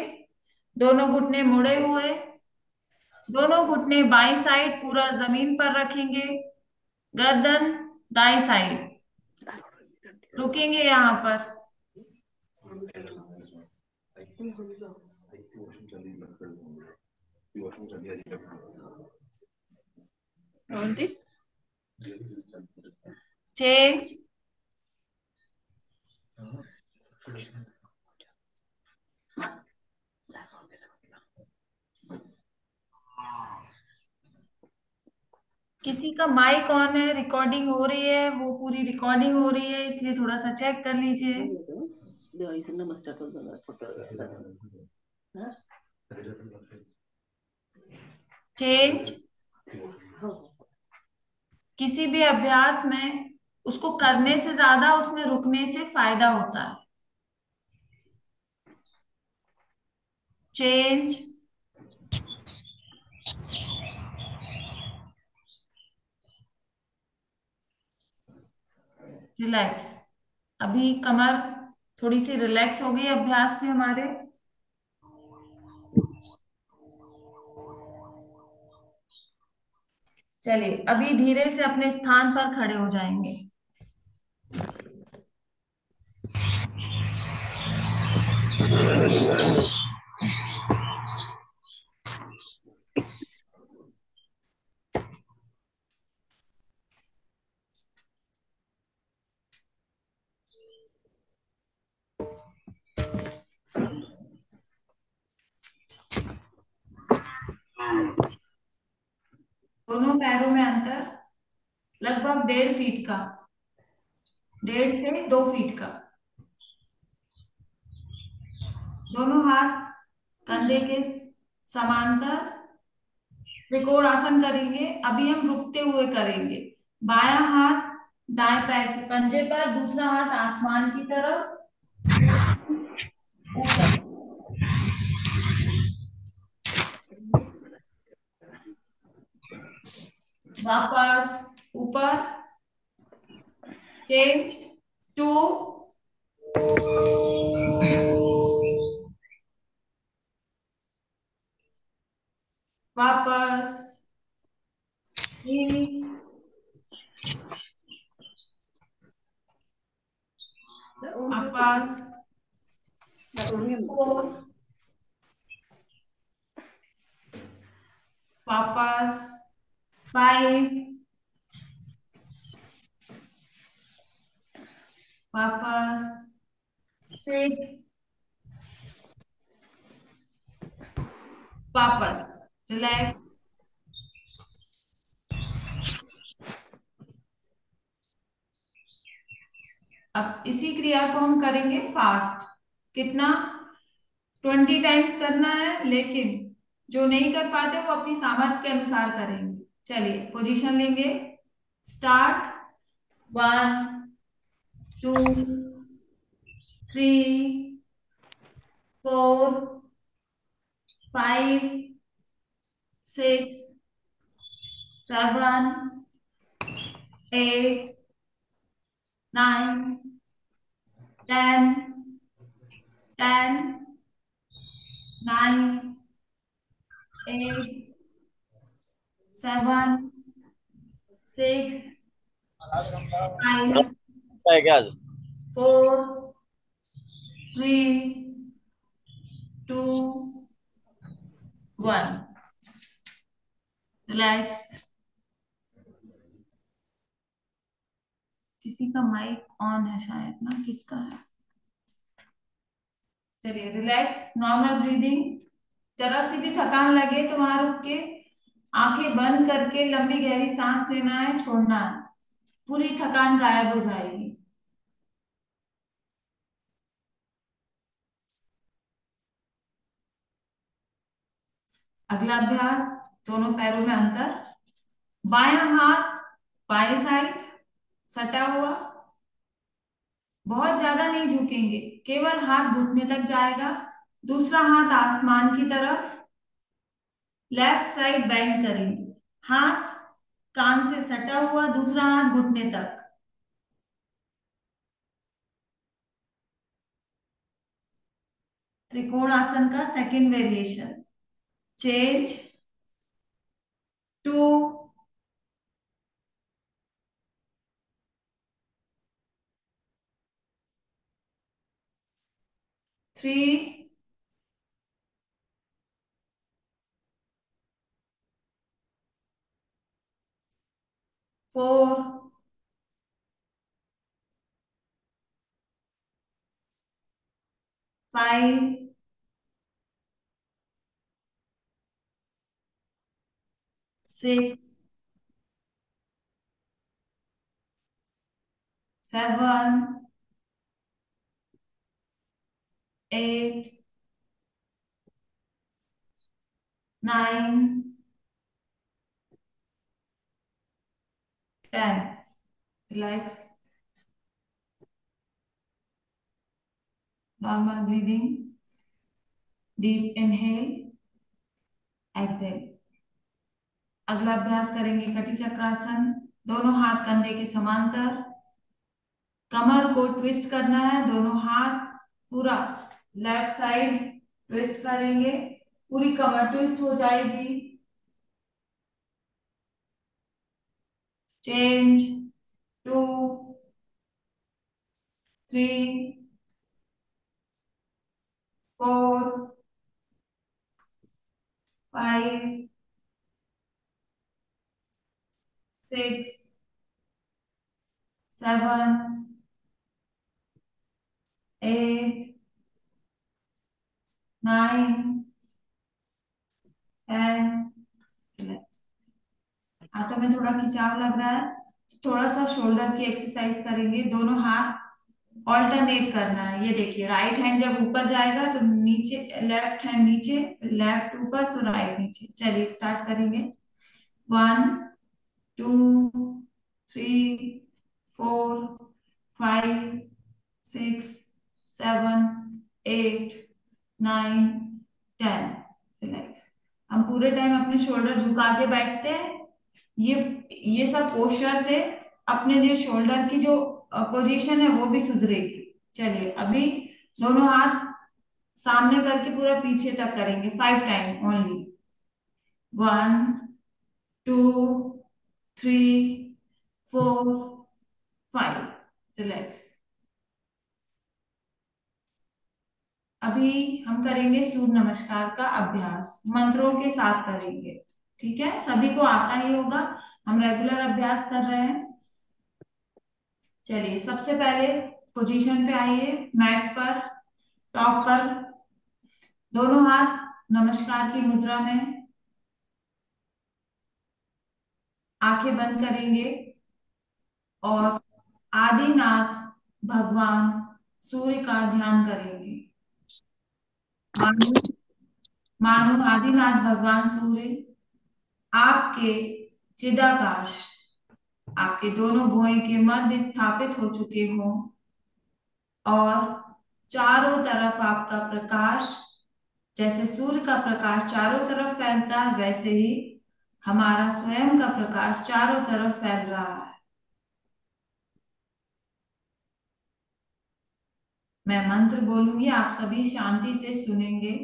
दोनों घुटने मुड़े हुए, दोनों घुटने बाईं साइड पूरा जमीन पर रखेंगे, गर्दन दाईं साइड। रुकेंगे यहाँ पर। चेंज। किसी का माइक ऑन है, रिकॉर्डिंग हो रही है, वो पूरी रिकॉर्डिंग हो रही है, इसलिए थोड़ा सा चेक कर लीजिए। चेंज। किसी भी अभ्यास में उसको करने से ज्यादा उसमें रुकने से फायदा होता है। चेंज। रिलैक्स। अभी कमर थोड़ी सी रिलैक्स हो गई अभ्यास से हमारे। चलिए अभी धीरे से अपने स्थान पर खड़े हो जाएंगे। दोनों पैरों में अंतर लगभग 1.5 फीट का, 1.5 से 2 फीट का। दोनों हाथ कंधे के समांतर त्रिकोण आसन करेंगे। अभी हम रुकते हुए करेंगे। बायां हाथ दाएं पैर के पंजे पर, दूसरा हाथ आसमान की तरफ ऊपर। वापस ऊपर। Change to. वापस 3। वापस 4। वापस 5। वापस 6। वापस रिलैक्स। अब इसी क्रिया को हम करेंगे फास्ट। कितना? 20 टाइम्स करना है, लेकिन जो नहीं कर पाते वो अपनी सामर्थ्य के अनुसार करेंगे। चलिए पोजीशन लेंगे। स्टार्ट। 1 2 3 4 5, 6, 7, 8, 9, 10, 10, 9, 8, 7, 6, 5, है क्या आज? 4, 3, 2, 1. रिलैक्स. किसी का माइक ऑन है शायद ना, किसका है? चलिए रिलैक्स, नॉर्मल ब्रीदिंग. जरा सी भी थकान लगे तो वहां रुक के आंखें बंद करके लंबी गहरी सांस लेना है, छोड़ना है. पूरी थकान गायब हो जाएगी. अगला अभ्यास, दोनों पैरों में अंतर. बायां हाथ बाएं साइड सटा हुआ. बहुत ज्यादा नहीं झुकेंगे, केवल हाथ घुटने तक जाएगा. दूसरा हाथ आसमान की तरफ. लेफ्ट साइड बेंड करेंगे. हाथ कान से सटा हुआ, दूसरा हाथ घुटने तक. त्रिकोण आसन का second variation. Change. 2, 3, 4, 5, 6, 7, 8, 9, 10. Relax. Normal breathing. Deep inhale, exhale. अगला अभ्यास करेंगे कटी चक्रासन. दोनों हाथ कंधे के समांतर. कमर को ट्विस्ट करना है, दोनों हाथ पूरा लेफ्ट साइड ट्विस्ट करेंगे. पूरी कमर ट्विस्ट हो जाएगी. चेंज. 2, 3, 4, 5, 6, 7, 8, 9, 10. हाथों में थोड़ा खिंचाव लग रहा है तो थोड़ा सा शोल्डर की एक्सरसाइज करेंगे. दोनों हाथ ऑल्टरनेट करना है. ये देखिए, राइट हैंड जब ऊपर जाएगा तो नीचे, लेफ्ट हैंड नीचे, लेफ्ट ऊपर तो राइट नीचे. चलिए स्टार्ट करेंगे. 1, 2, 3, 4, 5, 6, 7, 8, 9, 10. रिलैक्स. हम पूरे टाइम अपने शोल्डर झुका के बैठते हैं. ये ये सब पोस्चर से अपने जो शोल्डर की जो पोजीशन है वो भी सुधरेगी. चलिए अभी दोनों हाथ सामने करके पूरा पीछे तक करेंगे 5 टाइम ओनली. 1, 2, 3, 4, 5. रिलैक्स. अभी हम करेंगे सूर्य नमस्कार का अभ्यास, मंत्रों के साथ करेंगे. ठीक है, सभी को आता ही होगा, हम रेगुलर अभ्यास कर रहे हैं. चलिए सबसे पहले पोजीशन पे आइए, मैट पर, टॉप पर. दोनों हाथ नमस्कार की मुद्रा में. आंखें बंद करेंगे और आदिनाथ भगवान सूर्य का ध्यान करेंगे. मानो मानो आदिनाथ भगवान सूर्य आपके चिदाकाश, आपके दोनों भुवों के मध्य स्थापित हो चुके हों और चारों तरफ आपका प्रकाश जैसे सूर्य का प्रकाश चारों तरफ फैलता है, वैसे ही हमारा स्वयं का प्रकाश चारों तरफ फैल रहा है। मैं मंत्र बोलूंगी, आप सभी शांति से सुनेंगे।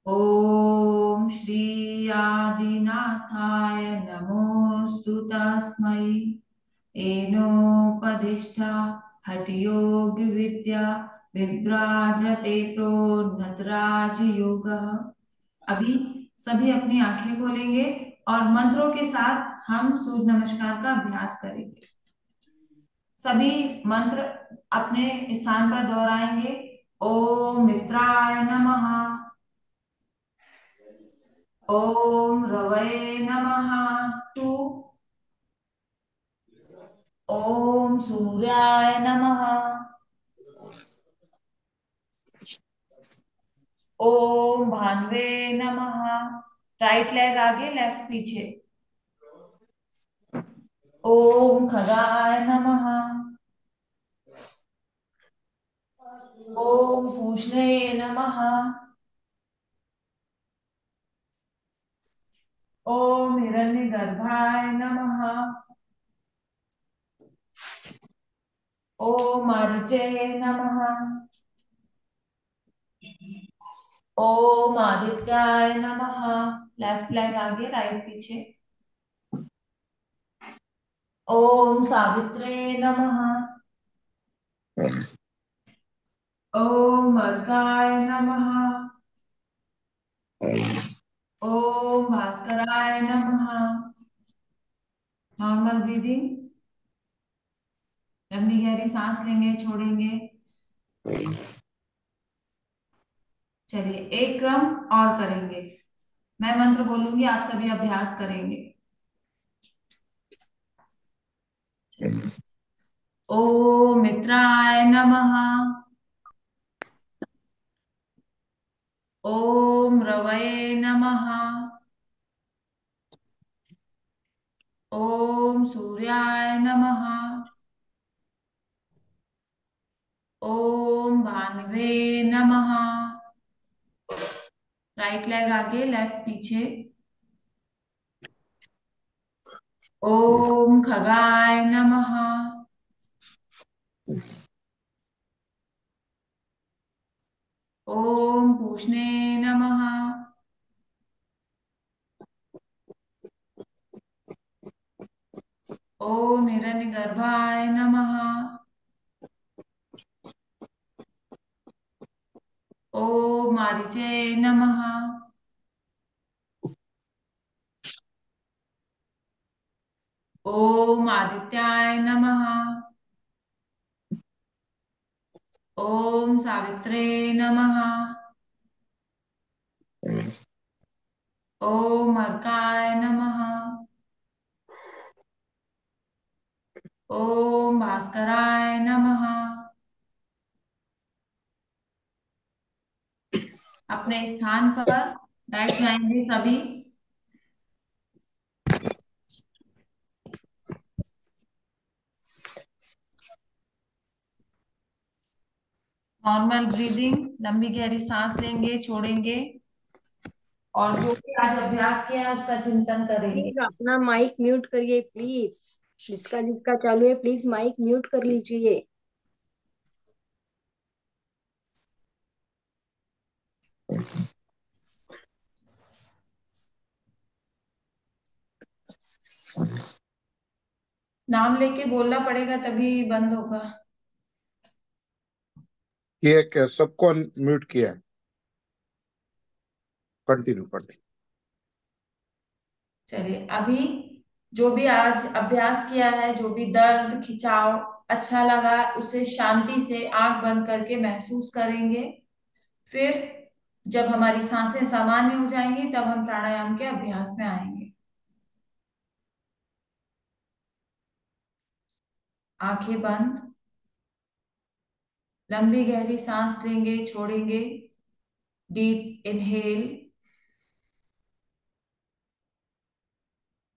ओम श्री आदिनाथाय नमोस्तु तस्मै एनोपदिष्टा हठयोग विद्या विभ्राजते प्रोन्नतराज योगः। अभी सभी अपनी आंखें खोलेंगे और मंत्रों के साथ हम सूर्य नमस्कार का अभ्यास करेंगे। सभी मंत्र अपने स्थान पर दोहराएंगे। ओम मित्राय नमः, ओम रवये नमः, टू, ओम सूर्याय नमः, ओम भान्वे नमः। राइट लेग आगे, लेफ्ट पीछे। ओम खगाय नमः, ओम पूष्णे नमः, ओम हिरण्यगर्भाय नमः, ओम मारीचे नमः, ओम आदित्याय नमः। लेफ्ट लेग आगे, राइट पीछे। ओम सावित्रे नमः, ओम अर्काय नमः, ओम भास्कराय नमः। नॉर्मल ब्रीदिंग, लंबी गहरी सांस लेंगे, छोड़ेंगे। चलिए एक क्रम और करेंगे। मैं मंत्र बोलूंगी, आप सभी अभ्यास करेंगे। ओम मित्राय नमः, ओम रवये नमः, ओम सूर्याय नमः, ओम भान्वे नमः। राइट लेग आगे, लेफ्ट पीछे। ओम खगाय नमः, ओम पूष्णे नमः, ओम हिरण्यगर्भाय नमः, ओम मारीचे नमः, ओम आदित्याय नमः, ओम सावित्रे नमः, ओम अर्काय नमः, ओम भास्कराय नमः। अपने स्थान पर बैठ जाएंगे सभी। नॉर्मल ब्रीदिंग, लंबी गहरी सांस लेंगे, छोड़ेंगे और जो भी आज अभ्यास किया है उसका चिंतन करेंगे। प्लीज अपना माइक म्यूट करिए प्लीज। जिसका जिसका चालू है प्लीज माइक म्यूट कर लीजिए। नाम लेके बोलना पड़ेगा तभी बंद होगा। ये क्या सबको म्यूट किया है? Continue continue. चलिए अभी जो भी आज अभ्यास किया है, जो भी दर्द खिंचाव अच्छा लगा, उसे शांति से आंख बंद करके महसूस करेंगे। फिर जब हमारी सांसें सामान्य हो जाएंगी तब हम प्राणायाम के अभ्यास में आएंगे। आंखें बंद, लंबी गहरी सांस लेंगे, छोड़ेंगे। Deep inhale,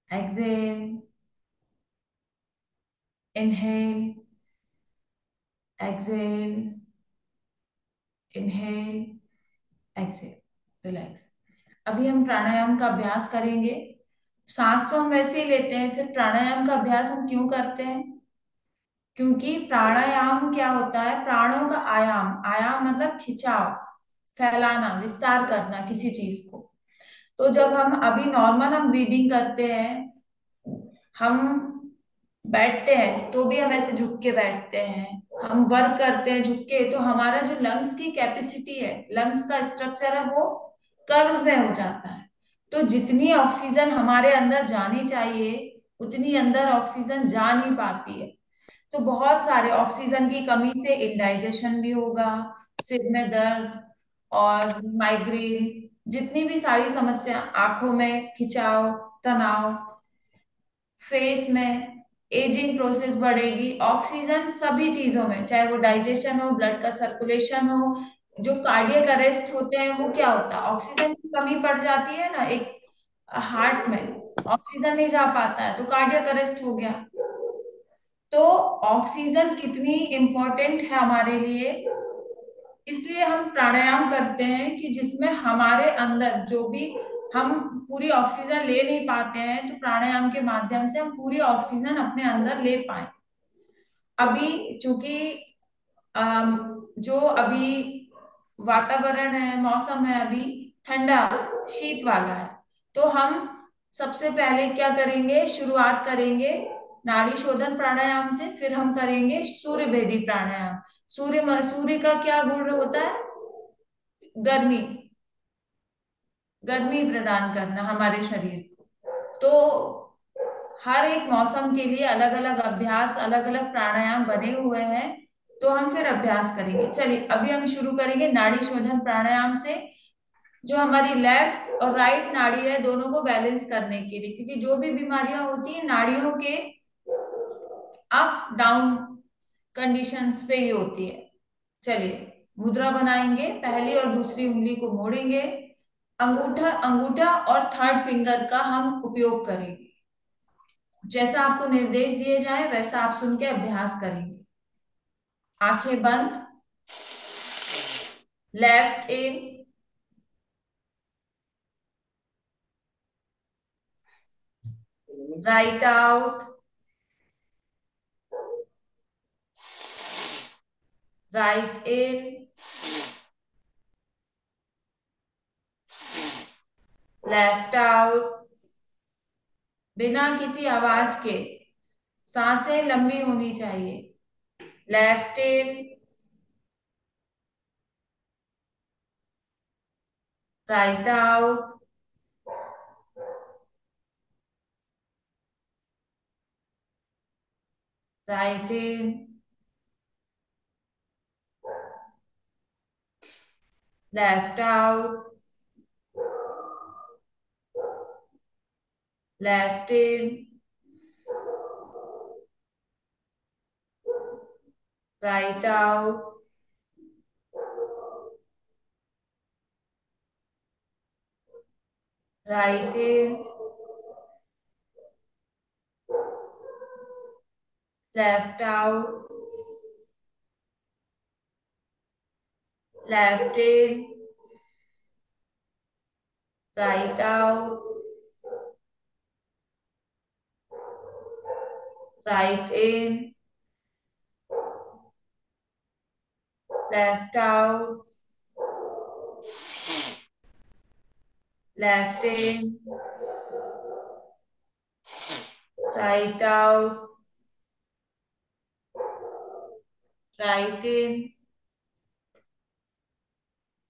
exhale, inhale, exhale, inhale, exhale, relax. अभी हम प्राणायाम का अभ्यास करेंगे। सांस तो हम वैसे ही लेते हैं, फिर प्राणायाम का अभ्यास हम क्यों करते हैं? क्योंकि प्राणायाम क्या होता है? प्राणों का आयाम, आयाम मतलब खिंचाव, फैलाना, विस्तार करना किसी चीज को। तो जब हम अभी नॉर्मल हम ब्रीदिंग करते हैं, हम बैठते हैं तो भी हम ऐसे झुक के बैठते हैं, हम वर्क करते हैं झुक के, तो हमारा जो लंग्स की कैपेसिटी है, लंग्स का स्ट्रक्चर है, वो कर्व में हो जाता है। तो जितनी ऑक्सीजन हमारे अंदर जानी चाहिए उतनी अंदर ऑक्सीजन जा नहीं पाती है। तो बहुत सारे ऑक्सीजन की कमी से इंडाइजेशन भी होगा, सिर में दर्द और माइग्रेन, जितनी भी सारी समस्या, आंखों में खिंचाव, तनाव, फेस में एजिंग प्रोसेस बढ़ेगी। ऑक्सीजन सभी चीजों में, चाहे वो डाइजेशन हो, ब्लड का सर्कुलेशन हो, जो कार्डियक अरेस्ट होते हैं वो क्या होता है? ऑक्सीजन की कमी पड़ जाती है ना, एक हार्ट में ऑक्सीजन नहीं जा पाता है तो कार्डियक अरेस्ट हो गया। तो ऑक्सीजन कितनी इंपॉर्टेंट है हमारे लिए, इसलिए हम प्राणायाम करते हैं कि जिसमें हमारे अंदर जो भी हम पूरी ऑक्सीजन ले नहीं पाते हैं, तो प्राणायाम के माध्यम से हम पूरी ऑक्सीजन अपने अंदर ले पाए। अभी चूंकि जो अभी वातावरण है, मौसम है अभी ठंडा शीत वाला है, तो हम सबसे पहले क्या करेंगे? शुरुआत करेंगे नाड़ी शोधन प्राणायाम से, फिर हम करेंगे सूर्य भेदी प्राणायाम। सूर्य का क्या गुण होता है? गर्मी, गर्मी प्रदान करना हमारे शरीर को। तो हर एक मौसम के लिए अलग अलग अभ्यास, अलग अलग प्राणायाम बने हुए हैं, तो हम फिर अभ्यास करेंगे। चलिए अभी हम शुरू करेंगे नाड़ी शोधन प्राणायाम से, जो हमारी लेफ्ट और राइट नाड़ी है दोनों को बैलेंस करने के लिए, क्योंकि जो भी बीमारियां होती है नाड़ियों के अप डाउन कंडीशंस पे ही होती है। चलिए मुद्रा बनाएंगे, पहली और दूसरी उंगली को मोड़ेंगे, अंगूठा अंगूठा और थर्ड फिंगर का हम उपयोग करेंगे। जैसा आपको निर्देश दिए जाए वैसा आप सुन के अभ्यास करेंगे। आंखें बंद, left in, right out, right in, left out. बिना किसी आवाज के, सांसें लंबी होनी चाहिए। Left in, right out, right in, left out, left in, right out, right in, left out, left in, right out, right in, left out, left in, right out, right in,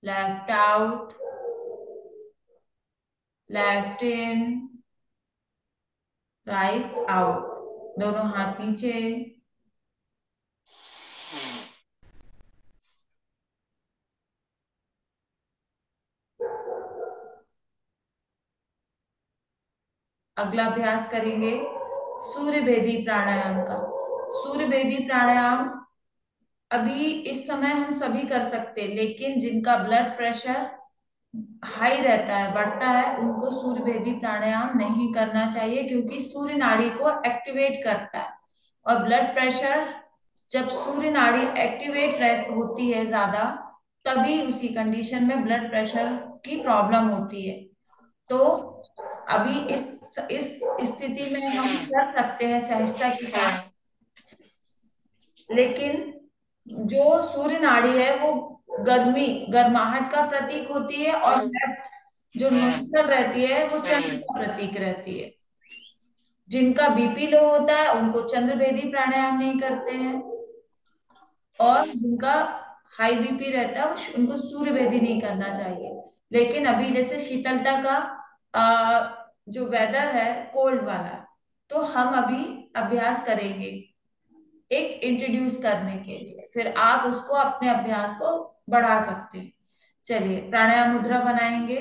left out, left in, right out. दोनों हाथ नीचे। अगला अभ्यास करेंगे सूर्य भेदी प्राणायाम का। सूर्य भेदी प्राणायाम अभी इस समय हम सभी कर सकते हैं, लेकिन जिनका ब्लड प्रेशर हाई रहता है, बढ़ता है, उनको सूर्य भेदी प्राणायाम नहीं करना चाहिए, क्योंकि सूर्य नाड़ी को एक्टिवेट करता है। और ब्लड प्रेशर, जब सूर्य नाड़ी एक्टिवेट होती है ज्यादा, तभी उसी कंडीशन में ब्लड प्रेशर की प्रॉब्लम होती है। तो अभी इस स्थिति में हम कर सकते हैं सहजता के साथ, लेकिन जो सूर्य नाड़ी है वो गर्माहट का प्रतीक होती है, और जो न्यूट्रल रहती है वो चंद्र का प्रतीक रहती है। जिनका बीपी लो होता है उनको चंद्रभेदी प्राणायाम नहीं करते हैं, और जिनका हाई बीपी रहता है उनको सूर्यभेदी नहीं करना चाहिए। लेकिन अभी जैसे शीतलता का जो वेदर है कोल्ड वाला, तो हम अभी अभ्यास करेंगे एक इंट्रोड्यूस करने के लिए, फिर आप उसको अपने अभ्यास को बढ़ा सकते हैं। चलिए प्राणायाम मुद्रा बनाएंगे।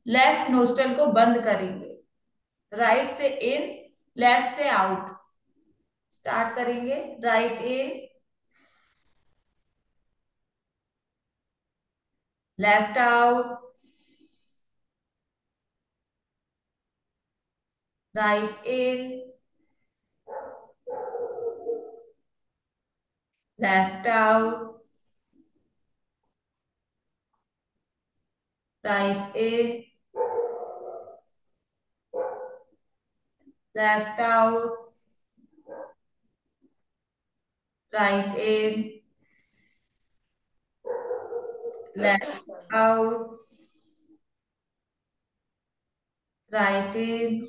लेफ्ट नोस्ट्रल को बंद करेंगे, राइट से इन, लेफ्ट से आउट। स्टार्ट करेंगे। राइट इन, लेफ्ट आउट, राइट इन, लेफ्ट आउट, राइट इन, लेफ्ट आउट, राइट इन, लेफ्ट आउट, राइट इन,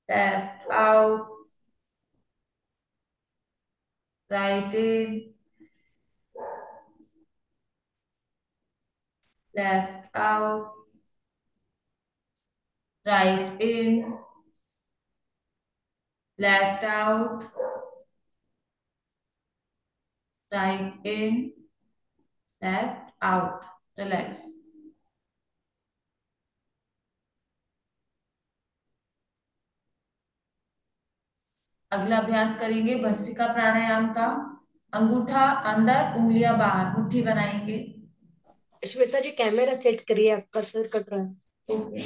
लेफ्ट आउट, राइट इन, लेफ्ट आउट, राइट इन, लेफ्ट आउट, राइट इन, लेफ्ट आउट। रिलैक्स। अगला अभ्यास करेंगे भस्त्रिका प्राणायाम का। अंगूठा अंदर, उंगलियां बाहर, मुट्ठी बनाएंगे। श्वेता जी कैमरा सेट करिए, आपका सर कट रहा है। ओके।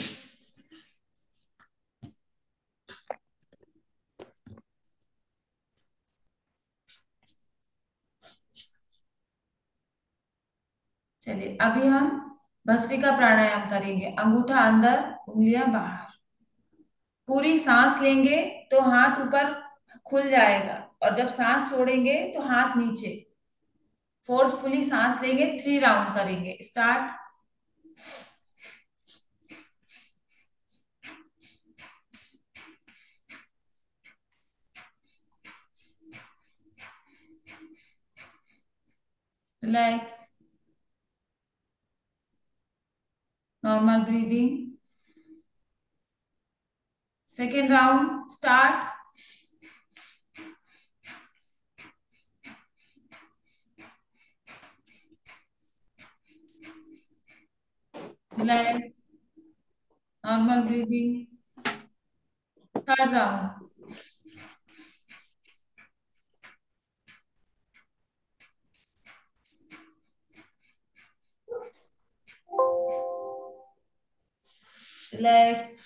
चलिए अभी हम भस्त्रिका प्राणायाम करेंगे। अंगूठा अंदर, उंगलियां बाहर। पूरी सांस लेंगे तो हाथ ऊपर खुल जाएगा, और जब सांस छोड़ेंगे तो हाथ नीचे। फोर्सफुली सांस लेंगे, 3 राउंड करेंगे। Start. Relax. Normal breathing. Second round start. Relax. Normal breathing. Third round. Relax.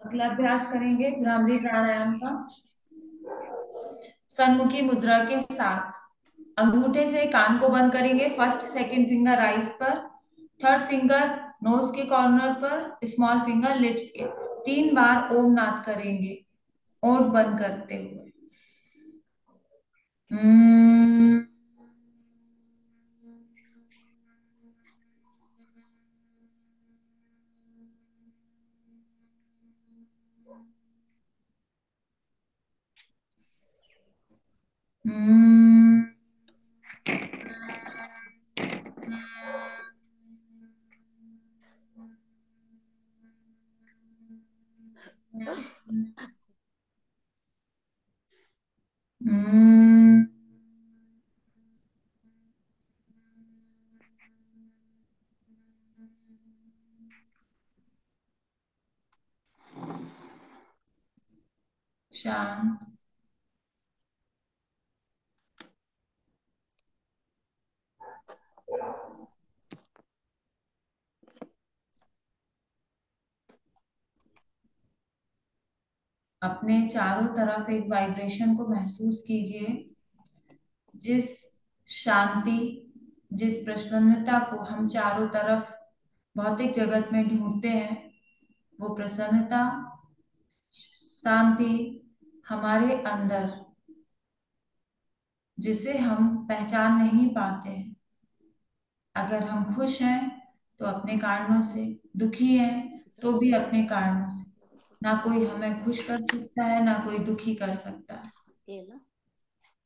अगला अभ्यास करेंगे भ्रामरी प्राणायाम का। सन्मुखी मुद्रा के साथ अंगूठे से कान को बंद करेंगे। फर्स्ट सेकंड फिंगर आईज पर, थर्ड फिंगर नोज के कॉर्नर पर, स्मॉल फिंगर लिप्स के। 3 बार ओम नाद करेंगे, ओठ बंद करते हुए। शांत, अपने चारों तरफ एक वाइब्रेशन को महसूस कीजिए। जिस शांति, जिस प्रसन्नता को हम चारों तरफ भौतिक जगत में ढूंढते हैं, वो प्रसन्नता, शांति हमारे अंदर, जिसे हम पहचान नहीं पाते हैं। अगर हम खुश हैं तो अपने कारणों से, दुखी हैं तो भी अपने कारणों से। ना कोई हमें खुश कर सकता है, ना कोई दुखी कर सकता है।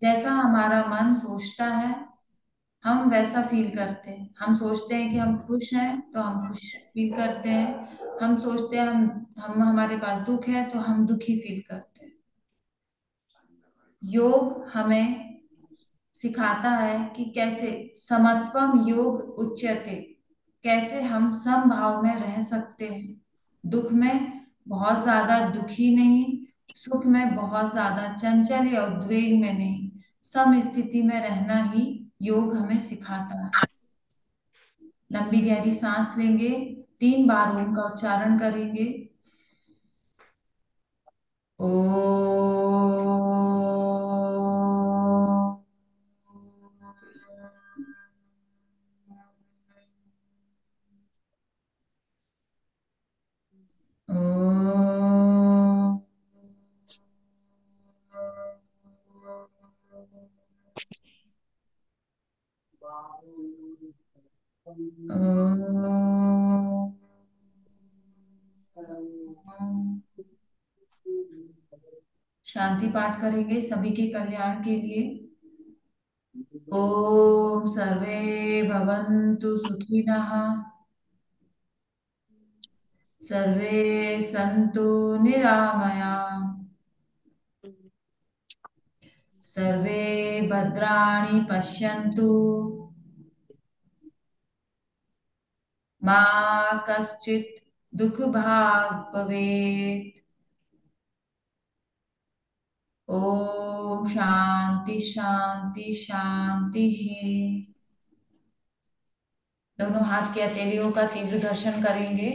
जैसा हमारा मन सोचता है, हम वैसा फील करते हैं। हम सोचते हैं कि हम खुश हैं तो हम खुश फील करते हैं। हम सोचते हैं हम हमारे पास दुख है तो हम दुखी फील करते हैं। योग हमें सिखाता है कि कैसे समत्वम योग उच्यते, कैसे हम समभाव में रह सकते हैं। दुख में बहुत ज्यादा दुखी नहीं, सुख में बहुत ज्यादा चंचल या उद्वेग में नहीं, सम स्थिति में रहना ही योग हमें सिखाता है। लंबी गहरी सांस लेंगे, 3 बार ओम का उच्चारण करेंगे। ओ शांति पाठ करेंगे सभी के कल्याण के लिए। ओम सर्वे भवन्तु सुखिनः, सर्वे सन्तु निरामयाः, सर्वे भद्राणि पश्यन्तु, मा कश्चित् दुःखभाग् भवेत्। ओम शांति शांति शांति ही। दोनों हाथ की हथेलियों का तीव्र घर्षण करेंगे,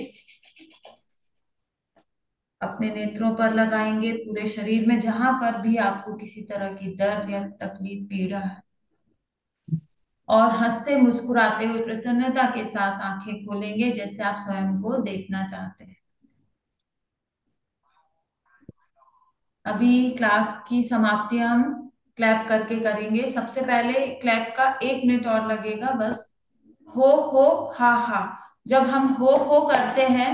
अपने नेत्रों पर लगाएंगे, पूरे शरीर में जहां पर भी आपको किसी तरह की दर्द या तकलीफ, पीड़ा है, और हंसते मुस्कुराते हुए प्रसन्नता के साथ आंखें खोलेंगे जैसे आप स्वयं को देखना चाहते हैं। अभी क्लास की समाप्ति हम क्लैप करके करेंगे। सबसे पहले क्लैप का 1 मिनट और लगेगा बस। हो हा हा। जब हम हो करते हैं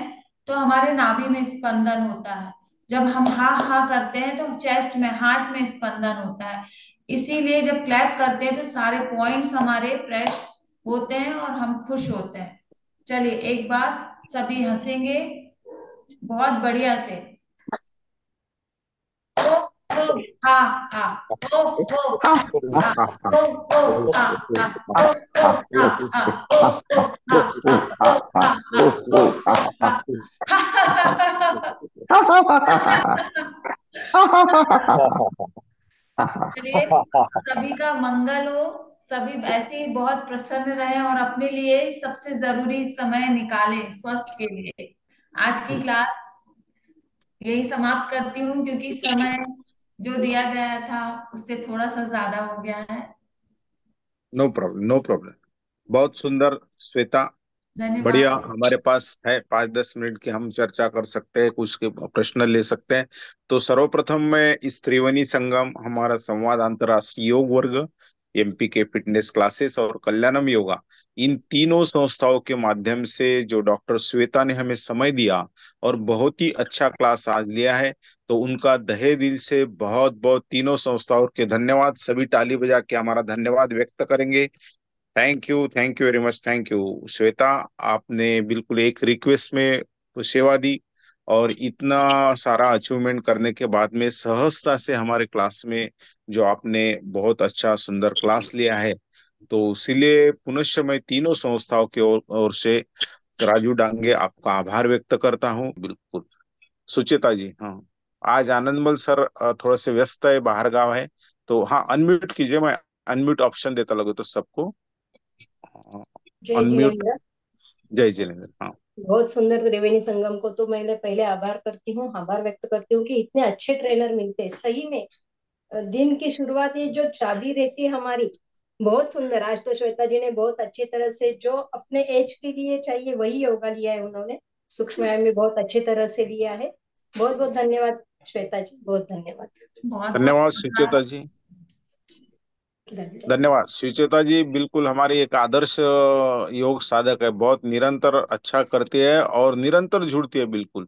तो हमारे नाभि में स्पंदन होता है। जब हम हा करते हैं तो चेस्ट में, हार्ट में स्पंदन होता है। इसीलिए जब क्लैप करते हैं तो सारे पॉइंट्स हमारे प्रेस होते हैं और हम खुश होते हैं। चलिए एक बार सभी हंसेंगे बहुत बढ़िया से। हो हा हा, हो हा हा, हो हा हा, हो हा हा, हो हा हा, हो हा हा। चलिए सभी का मंगल हो, सभी ऐसे ही बहुत प्रसन्न रहे और अपने लिए सबसे जरूरी समय निकालें स्वस्थ के लिए। आज की क्लास यही समाप्त करती हूँ क्योंकि समय जो दिया गया था उससे थोड़ा सा ज्यादा हो गया है। No problem, no problem. बहुत सुंदर श्वेता, बढ़िया। धन्यवाद। हमारे पास है 5-10 मिनट की, हम चर्चा कर सकते हैं, कुछ के प्रश्न ले सकते हैं। तो सर्वप्रथम मैं इस त्रिवेणी संगम, हमारा संवाद अंतर्राष्ट्रीय योग वर्ग, एमपीके फिटनेस क्लासेस और कल्याणम योगा, इन तीनों संस्थाओं के माध्यम से जो डॉक्टर श्वेता ने हमें समय दिया और बहुत ही अच्छा क्लास आज लिया है, तो उनका तहे दिल से बहुत बहुत तीनों संस्थाओं के धन्यवाद। सभी ताली बजा के हमारा धन्यवाद व्यक्त करेंगे। Thank you very much, thank you Shweta. आपने बिल्कुल एक रिक्वेस्ट में सेवा दी और इतना सारा अचीवमेंट करने के बाद में सहजता से हमारे क्लास में जो आपने बहुत अच्छा सुंदर क्लास लिया है, तो इसीलिए पुनश्च मैं तीनों संस्थाओं की ओर से राजू डांगे आपका आभार व्यक्त करता हूँ। बिल्कुल सुचिता जी। हाँ आज आनंदमल सर थोड़े से व्यस्त है, बाहर गाँव है, तो हाँ अनम्यूट कीजिए, मैं अनम्यूट ऑप्शन देता लगो तो सबको जय अनम्यूट। जिनेन्द्र। जय जिनेन्द्र। हाँ बहुत सुंदर त्रिवेणी संगम को तो मैं पहले आभार करती हूँ, आभार व्यक्त करती हूँ कि इतने अच्छे ट्रेनर मिलते हैं सही में। दिन की शुरुआत ये जो चाबी रहती है हमारी, बहुत सुंदर। आज तो श्वेता जी ने बहुत अच्छी तरह से जो अपने एज के लिए चाहिए वही योगा लिया है उन्होंने, सूक्ष्म व्यायाम भी बहुत अच्छी तरह से लिया है। बहुत बहुत धन्यवाद श्वेता जी, बहुत धन्यवाद। बहुत बहुत धन्यवाद धन्यवाद। सुचेता जी। धन्यवाद सुचेता जी, बिल्कुल हमारी एक आदर्श योग साधक है, बहुत निरंतर अच्छा करती है और निरंतर जुड़ती है बिल्कुल।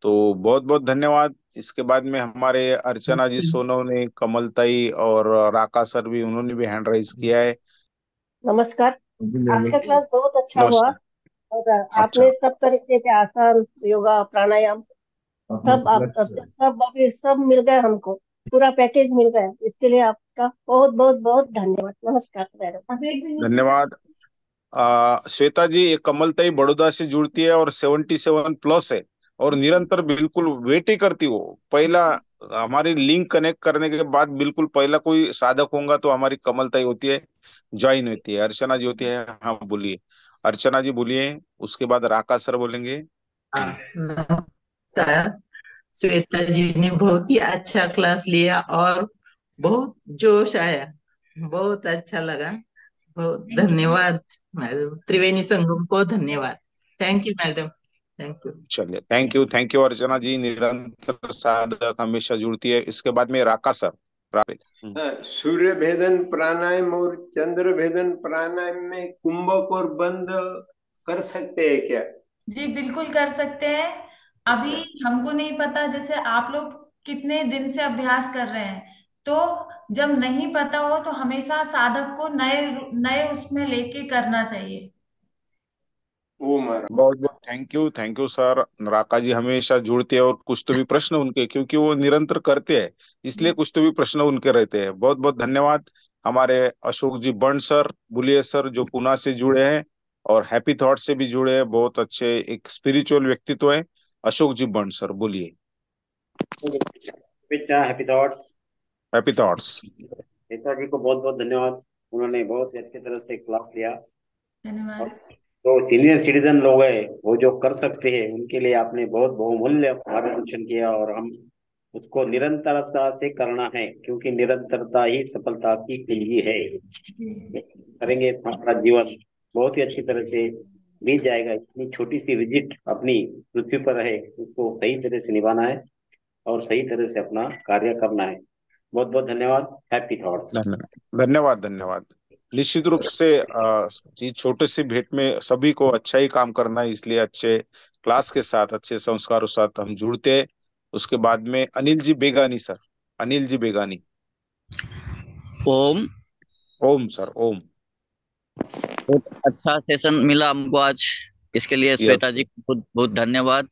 तो बहुत बहुत धन्यवाद। इसके बाद में हमारे अर्चना जी सोनवने, कमलताई और राका सर भी, उन्होंने भी हैंड राइज किया है। नमस्कार। आज का क्लास बहुत अच्छा हुआ नमस्कार। और अच्छा आपने सब तरीके के आसान, योगा, प्राणायाम सब अभी सब मिल गए हमको, पूरा पैकेज मिल गया। इसके लिए आपका बहुत बहुत बहुत धन्यवाद। नमस्कार मैडम। धन्यवाद। श्वेता जी, ये कमलताई बड़ौदा से जुड़ती है और 77+ है और निरंतर बिल्कुल वेट ही करती हो। पहला हमारी लिंक कनेक्ट करने के बाद बिल्कुल पहला कोई साधक होगा तो हमारी कमलताई होती है, ज्वाइन होती है। अर्चना जी होती है। हाँ बोलिए, अर्चना जी बोलिए, उसके बाद राका सर बोलेंगे। नमस्कार। श्वेता जी ने बहुत ही अच्छा क्लास लिया और बहुत जोश आया, बहुत अच्छा लगा। बहुत धन्यवाद मैडम, त्रिवेणी संगम को धन्यवाद। Thank you madam, thank you. चलिए, थैंक यू अर्चना जी, निरंतर साधक हमेशा जुड़ती है। इसके बाद में राका सर। सूर्य भेदन प्राणायाम और चंद्र भेदन प्राणायाम में कुंभक और बंद कर सकते हैं क्या? जी बिल्कुल कर सकते हैं। अभी हमको नहीं पता, जैसे आप लोग कितने दिन से अभ्यास कर रहे हैं, तो जब नहीं पता हो तो हमेशा साधक को नए नए उसमें लेके करना चाहिए। वो मारा। बहुत बहुत थैंक यू सर। राका जी हमेशा जुड़ते हैं और कुछ तो भी प्रश्न उनके, क्योंकि वो निरंतर करते हैं इसलिए कुछ तो भी प्रश्न उनके रहते हैं। बहुत बहुत धन्यवाद। हमारे अशोक जी बंड सर, बुलिए सर, जो पुणे से जुड़े हैं और हैप्पी थॉट से भी जुड़े हैं, बहुत अच्छे एक स्पिरिचुअल व्यक्तित्व है। अशोक जी बंड सर बोलिए। बेटा हैप्पी थॉट्स। Happy thoughts. नेता जी को बहुत बहुत धन्यवाद, उन्होंने बहुत ही अच्छी तरह से क्लास लिया। और धन्यवाद। जो सीनियर सिटीजन लोग हैं वो जो कर सकते हैं उनके लिए आपने बहुत बहुमूल्य मार्गदर्शन किया और हम उसको निरंतरता से करना है, क्योंकि निरंतरता ही सफलता की कुंजी है। करेंगे तो हमारा जीवन बहुत ही अच्छी तरह से बीत जाएगा। इतनी छोटी सी विजिट अपनी पृथ्वी पर है, उसको सही तरह से निभाना है और सही तरह से अपना कार्य करना है। बहुत बहुत धन्यवाद। Happy thoughts. धन्यवाद धन्यवाद। निश्चित रूप से ये छोटे से भेंट में सभी को अच्छा ही काम करना है, इसलिए अच्छे क्लास के साथ, अच्छे संस्कारों के साथ हम जुड़ते हैं। उसके बाद में अनिल जी बेगानी सर। अनिल जी बेगानी। ओम। ओम सर, ओम। बहुत अच्छा सेशन मिला हमको आज, इसके लिए श्वेता जी को बहुत बहुत धन्यवाद।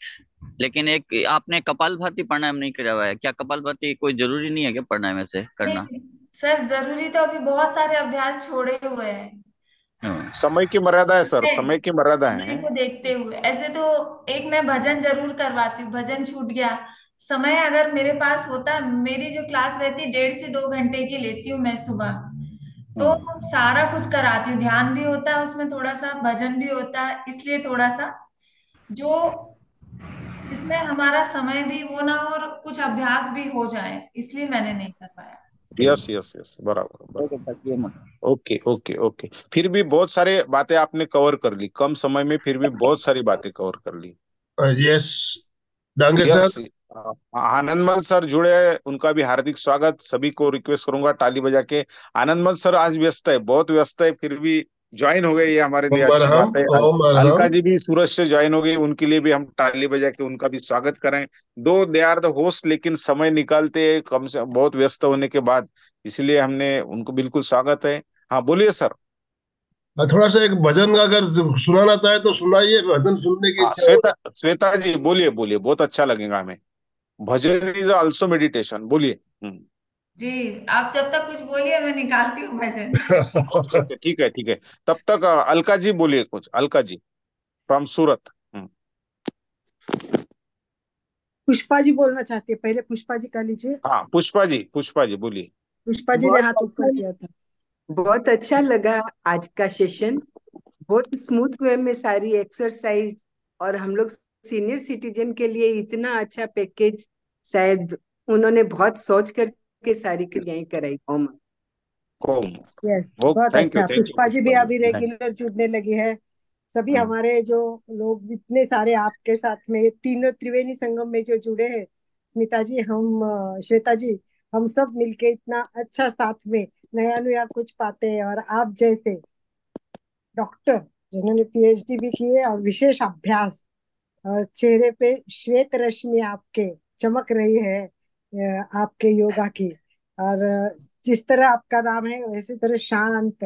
लेकिन एक आपने कपालभाति प्राणायाम नहीं किया हुआ है क्या? कपालभाति कोई जरूरी नहीं है क्या प्राणायाम में से करना? नहीं सर, जरूरी तो अभी बहुत सारे अभ्यास छोड़े हुए हैं। समय की मर्यादा है सर, समय की मर्यादा समय है। को देखते हुए ऐसे तो एक मैं भजन जरूर करवाती हूँ, भजन छूट गया। समय अगर मेरे पास होता, मेरी जो क्लास रहती 1.5 से 2 घंटे की लेती हूँ मैं सुबह, तो सारा कुछ कराती हूँ। ध्यान भी होता है उसमें, थोड़ा सा भजन भी होता है, इसलिए थोड़ा सा जो इसमें हमारा समय भी वो ना हो और कुछ अभ्यास भी हो जाए, इसलिए मैंने नहीं कर पाया। यस यस यस, बराबर। Okay okay okay. फिर भी बहुत सारे बातें आपने कवर कर ली कम समय में, फिर भी बहुत सारी बातें कवर कर ली। Yes Dange yes. Sir. Anandmal sir जुड़े हैं, उनका भी हार्दिक स्वागत। सभी को रिक्वेस्ट करूंगा ताली बजा के। आनंदमल सर आज व्यस्त है, बहुत व्यस्त है, फिर भी ज्वाइन हो गए, ये हमारे लिए अच्छी बात है। अलका जी भी सूरज से ज्वाइन हो गई, उनके लिए भी हम ताली बजा के उनका भी स्वागत करें। दो दे आर द होस्ट, लेकिन समय निकालते हैं कम से बहुत व्यस्त होने के बाद, इसलिए हमने उनको बिल्कुल स्वागत है। हाँ बोलिए सर। थोड़ा सा एक भजन अगर सुनाना चाहे तो सुनाइए, भजन सुनने की इच्छा हो। श्वेता जी बोलिए बोलिए, बहुत अच्छा लगेगा हमें। भजन इज आल्सो मेडिटेशन, बोलिए। जी आप जब तक कुछ बोलिए, मैं निकालती हूँ भजन। ठीक है ठीक है। तब तक अलका जी बोलिए कुछ। अलका जी फ्रॉम सूरत। पुष्पा जी बोलना चाहती है, पहले पुष्पा जी का लीजिए। हाँ पुष्पा जी बोलिए। पुष्पा जी ने बहुत हाथ ऊपर अच्छा किया था। बहुत अच्छा लगा आज का सेशन। बहुत स्मूथ वे में सारी एक्सरसाइज, और हम लोग सीनियर सिटीजन के लिए इतना अच्छा पैकेज, शायद उन्होंने बहुत सोच करके सारी क्रियाएं कराई। ओम ओम। यस, वो बहुत थैंक यू अच्छा। थैंक यू पुष्पा जी भी पुष्पा जी, अभी थैंक रेगुलर जुड़ने लगी है। सभी यू। हमारे जो लोग इतने सारे आपके साथ में, ये तीनों त्रिवेणी संगम में जो जुड़े हैं, स्मिता जी, हम श्वेता जी, हम सब मिलके इतना अच्छा साथ में नया नया कुछ पाते हैं। और आप जैसे डॉक्टर जिन्होंने पीएचडी भी की है और विशेष अभ्यास, और चेहरे पे श्वेत रश्मि आपके चमक रही है आपके योगा की। और जिस तरह आपका नाम है वैसे तरह शांत,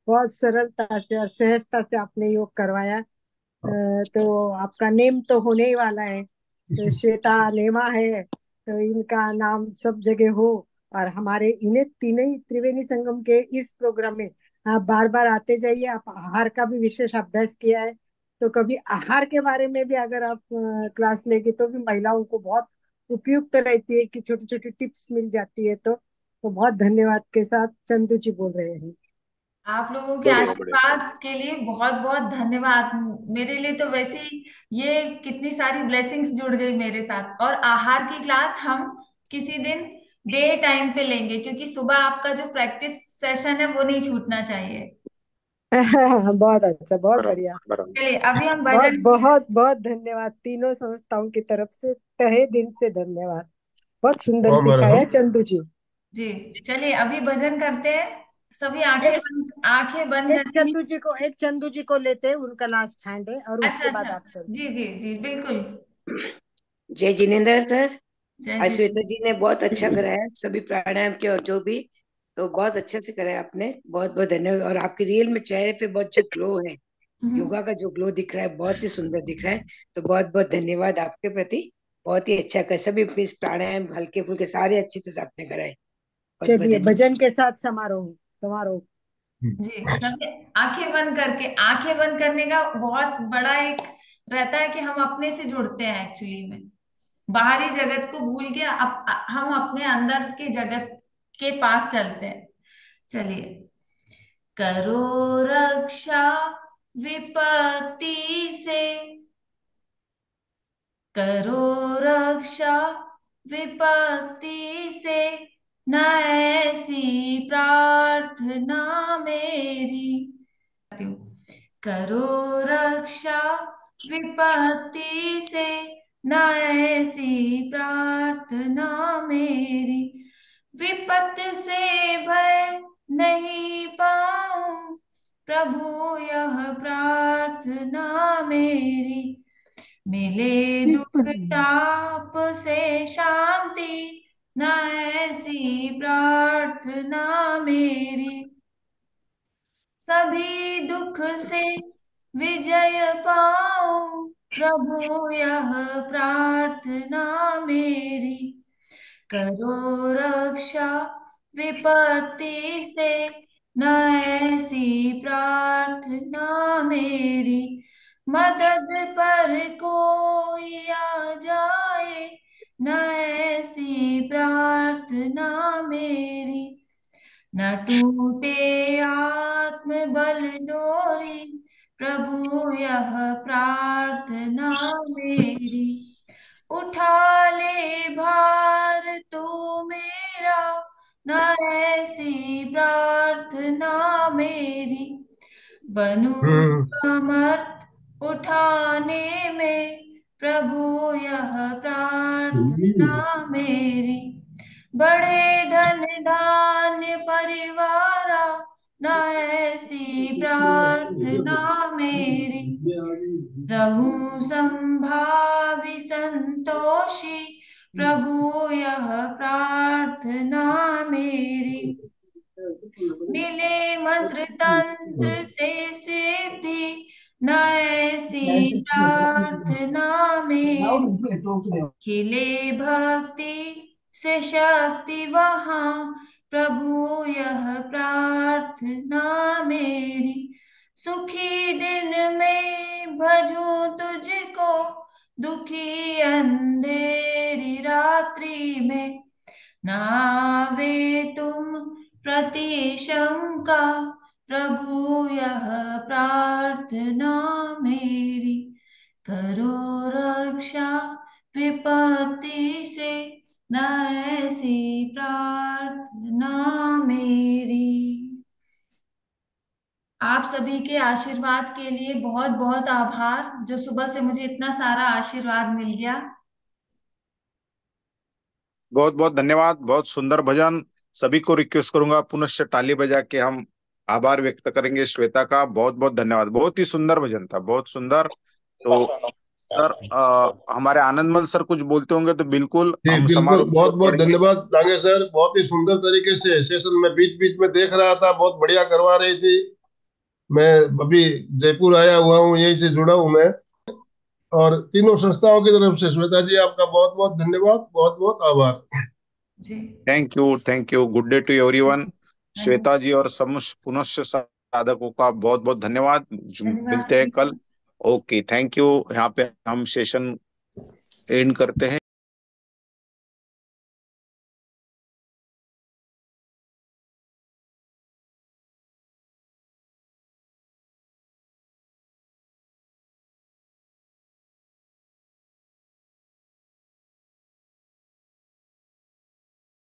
बहुत सरलता से और सहजता से आपने योग करवाया। तो आपका नेम तो होने ही वाला है। तो श्वेता नेमा है, तो इनका नाम सब जगह हो। और हमारे इन्हें तीनों ही त्रिवेणी संगम के इस प्रोग्राम में आप बार बार आते जाइए। आप आहार का भी विशेष अभ्यास किया है, तो कभी आहार के बारे में भी अगर आप क्लास लेंगे तो भी महिलाओं को बहुत उपयुक्त रहती है, कि छोटी छोटी टिप्स मिल जाती है। तो बहुत धन्यवाद के साथ चंदू जी बोल रहे हैं। आप लोगों के बढ़िया बढ़िया। आशीर्वाद के लिए बहुत बहुत धन्यवाद। मेरे लिए तो वैसे ही ये कितनी सारी ब्लेसिंग्स जुड़ गई मेरे साथ। और आहार की क्लास हम किसी दिन डे टाइम पे लेंगे, क्योंकि सुबह आपका जो प्रैक्टिस सेशन है वो नहीं छूटना चाहिए। बहुत अच्छा, बहुत बराबर बढ़िया। बराबर। चलिए अभी हम बहुत भजन। बहुत बहुत धन्यवाद तीनों संस्थाओं की तरफ से, तहे दिल से धन्यवाद। बहुत सुंदर ओम सिखाया अरहम। चंदू जी। जी चलिए अभी भजन करते हैं। सभी आंखें बंद करके। एक चंदू जी को लेते हैं, उनका लास्ट हैंड है, और अच्छा उसके बाद अच्छा। आप कर जी जी जी बिल्कुल। जय जिनेन्द्र सर। जय आज जी। श्वेता जी ने बहुत अच्छा कराया, सभी प्राणायाम के और जो भी, तो बहुत अच्छे से कराया आपने। बहुत बहुत धन्यवाद। और आपके रियल में चेहरे पे बहुत जो ग्लो है, योगा का जो ग्लो दिख रहा है, बहुत ही सुंदर दिख रहा है। तो बहुत बहुत धन्यवाद आपके प्रति। बहुत ही अच्छा कर, सभी इस प्राणायाम हल्के फुल्के सारे अच्छी तरह से आपने कराए। बहुत बहुत चलिए धन्यवाद। भजन के साथ समारोह समारोह। जी सभी आंखें बंद करने का बहुत बड़ा एक रहता है कि हम अपने से जुड़ते हैं एक्चुअली में। बाहरी जगत को भूल के हम अपने अंदर के जगत के पास चलते हैं। चलिए। करो रक्षा विपत्ति से, करो रक्षा विपत्ति से, न ऐसी प्रार्थना मेरी। करो रक्षा विपत्ति से, न ऐसी प्रार्थना मेरी। विपत से भय नहीं पाऊं, प्रभु यह प्रार्थना मेरी। मिले दुख ताप से शांति, न ऐसी प्रार्थना मेरी। सभी दुख से विजय पाऊं, प्रभु यह प्रार्थना मेरी। करो रक्षा विपत्ति से, न ऐसी प्रार्थना मेरी। मदद पर कोई आ जाए, न ऐसी प्रार्थना मेरी। न टूटे आत्मबल डोरी, प्रभु यह प्रार्थना मेरी। उठा ले भार तू मेरा, न ऐसी प्रार्थना मेरी। बनूं समर्थ उठाने में, प्रभु यह प्रार्थना मेरी। बड़े धन धान्य परिवारा, न ऐसी प्रार्थना मेरी। रहूं संभावी संतोषी, प्रभु यह प्रार्थना मेरी। मिले मंत्र तंत्र से सिद्धि, न ऐसी प्रार्थना मेरी। खिले भक्ति से शक्ति वहां, प्रभु यह प्रार्थना मेरी। सुखी दिन में भजूं तुझको, दुखी अंधेरी रात्रि में, नावे तुम प्रतिशंका, प्रभु यह प्रार्थना मेरी, करो रक्षा विपत्ति से, न ऐसी प्रार्थना मेरी। आप सभी के आशीर्वाद के लिए बहुत बहुत आभार, जो सुबह से मुझे इतना सारा आशीर्वाद मिल गया। बहुत बहुत धन्यवाद, बहुत सुंदर भजन। सभी को रिक्वेस्ट करूंगा पुनश्च ताली बजा के हम आभार व्यक्त करेंगे श्वेता का। बहुत बहुत धन्यवाद, बहुत ही सुंदर भजन था, बहुत सुंदर। तो सर हमारे आनंदमल सर कुछ बोलते होंगे तो बिल्कुल जी हम बिल्कुल, समारोह बहुत बहुत करेंगे। धन्यवाद डांगे सर, बहुत ही सुंदर तरीके से सेशन में बीच बीच में देख रहा था, बहुत बढ़िया करवा रही थी। मैं अभी जयपुर आया हुआ हूँ, यहीं से जुड़ा हूँ मैं, और तीनों संस्थाओं की तरफ से श्वेता जी आपका बहुत बहुत धन्यवाद, बहुत बहुत आभार जी। Thank you. Good day to everyone. Shweta ji और समस्त पुनश्च साधकों का बहुत बहुत धन्यवाद। मिलते हैं कल। Okay, thank you. यहाँ पे हम सेशन एंड करते हैं।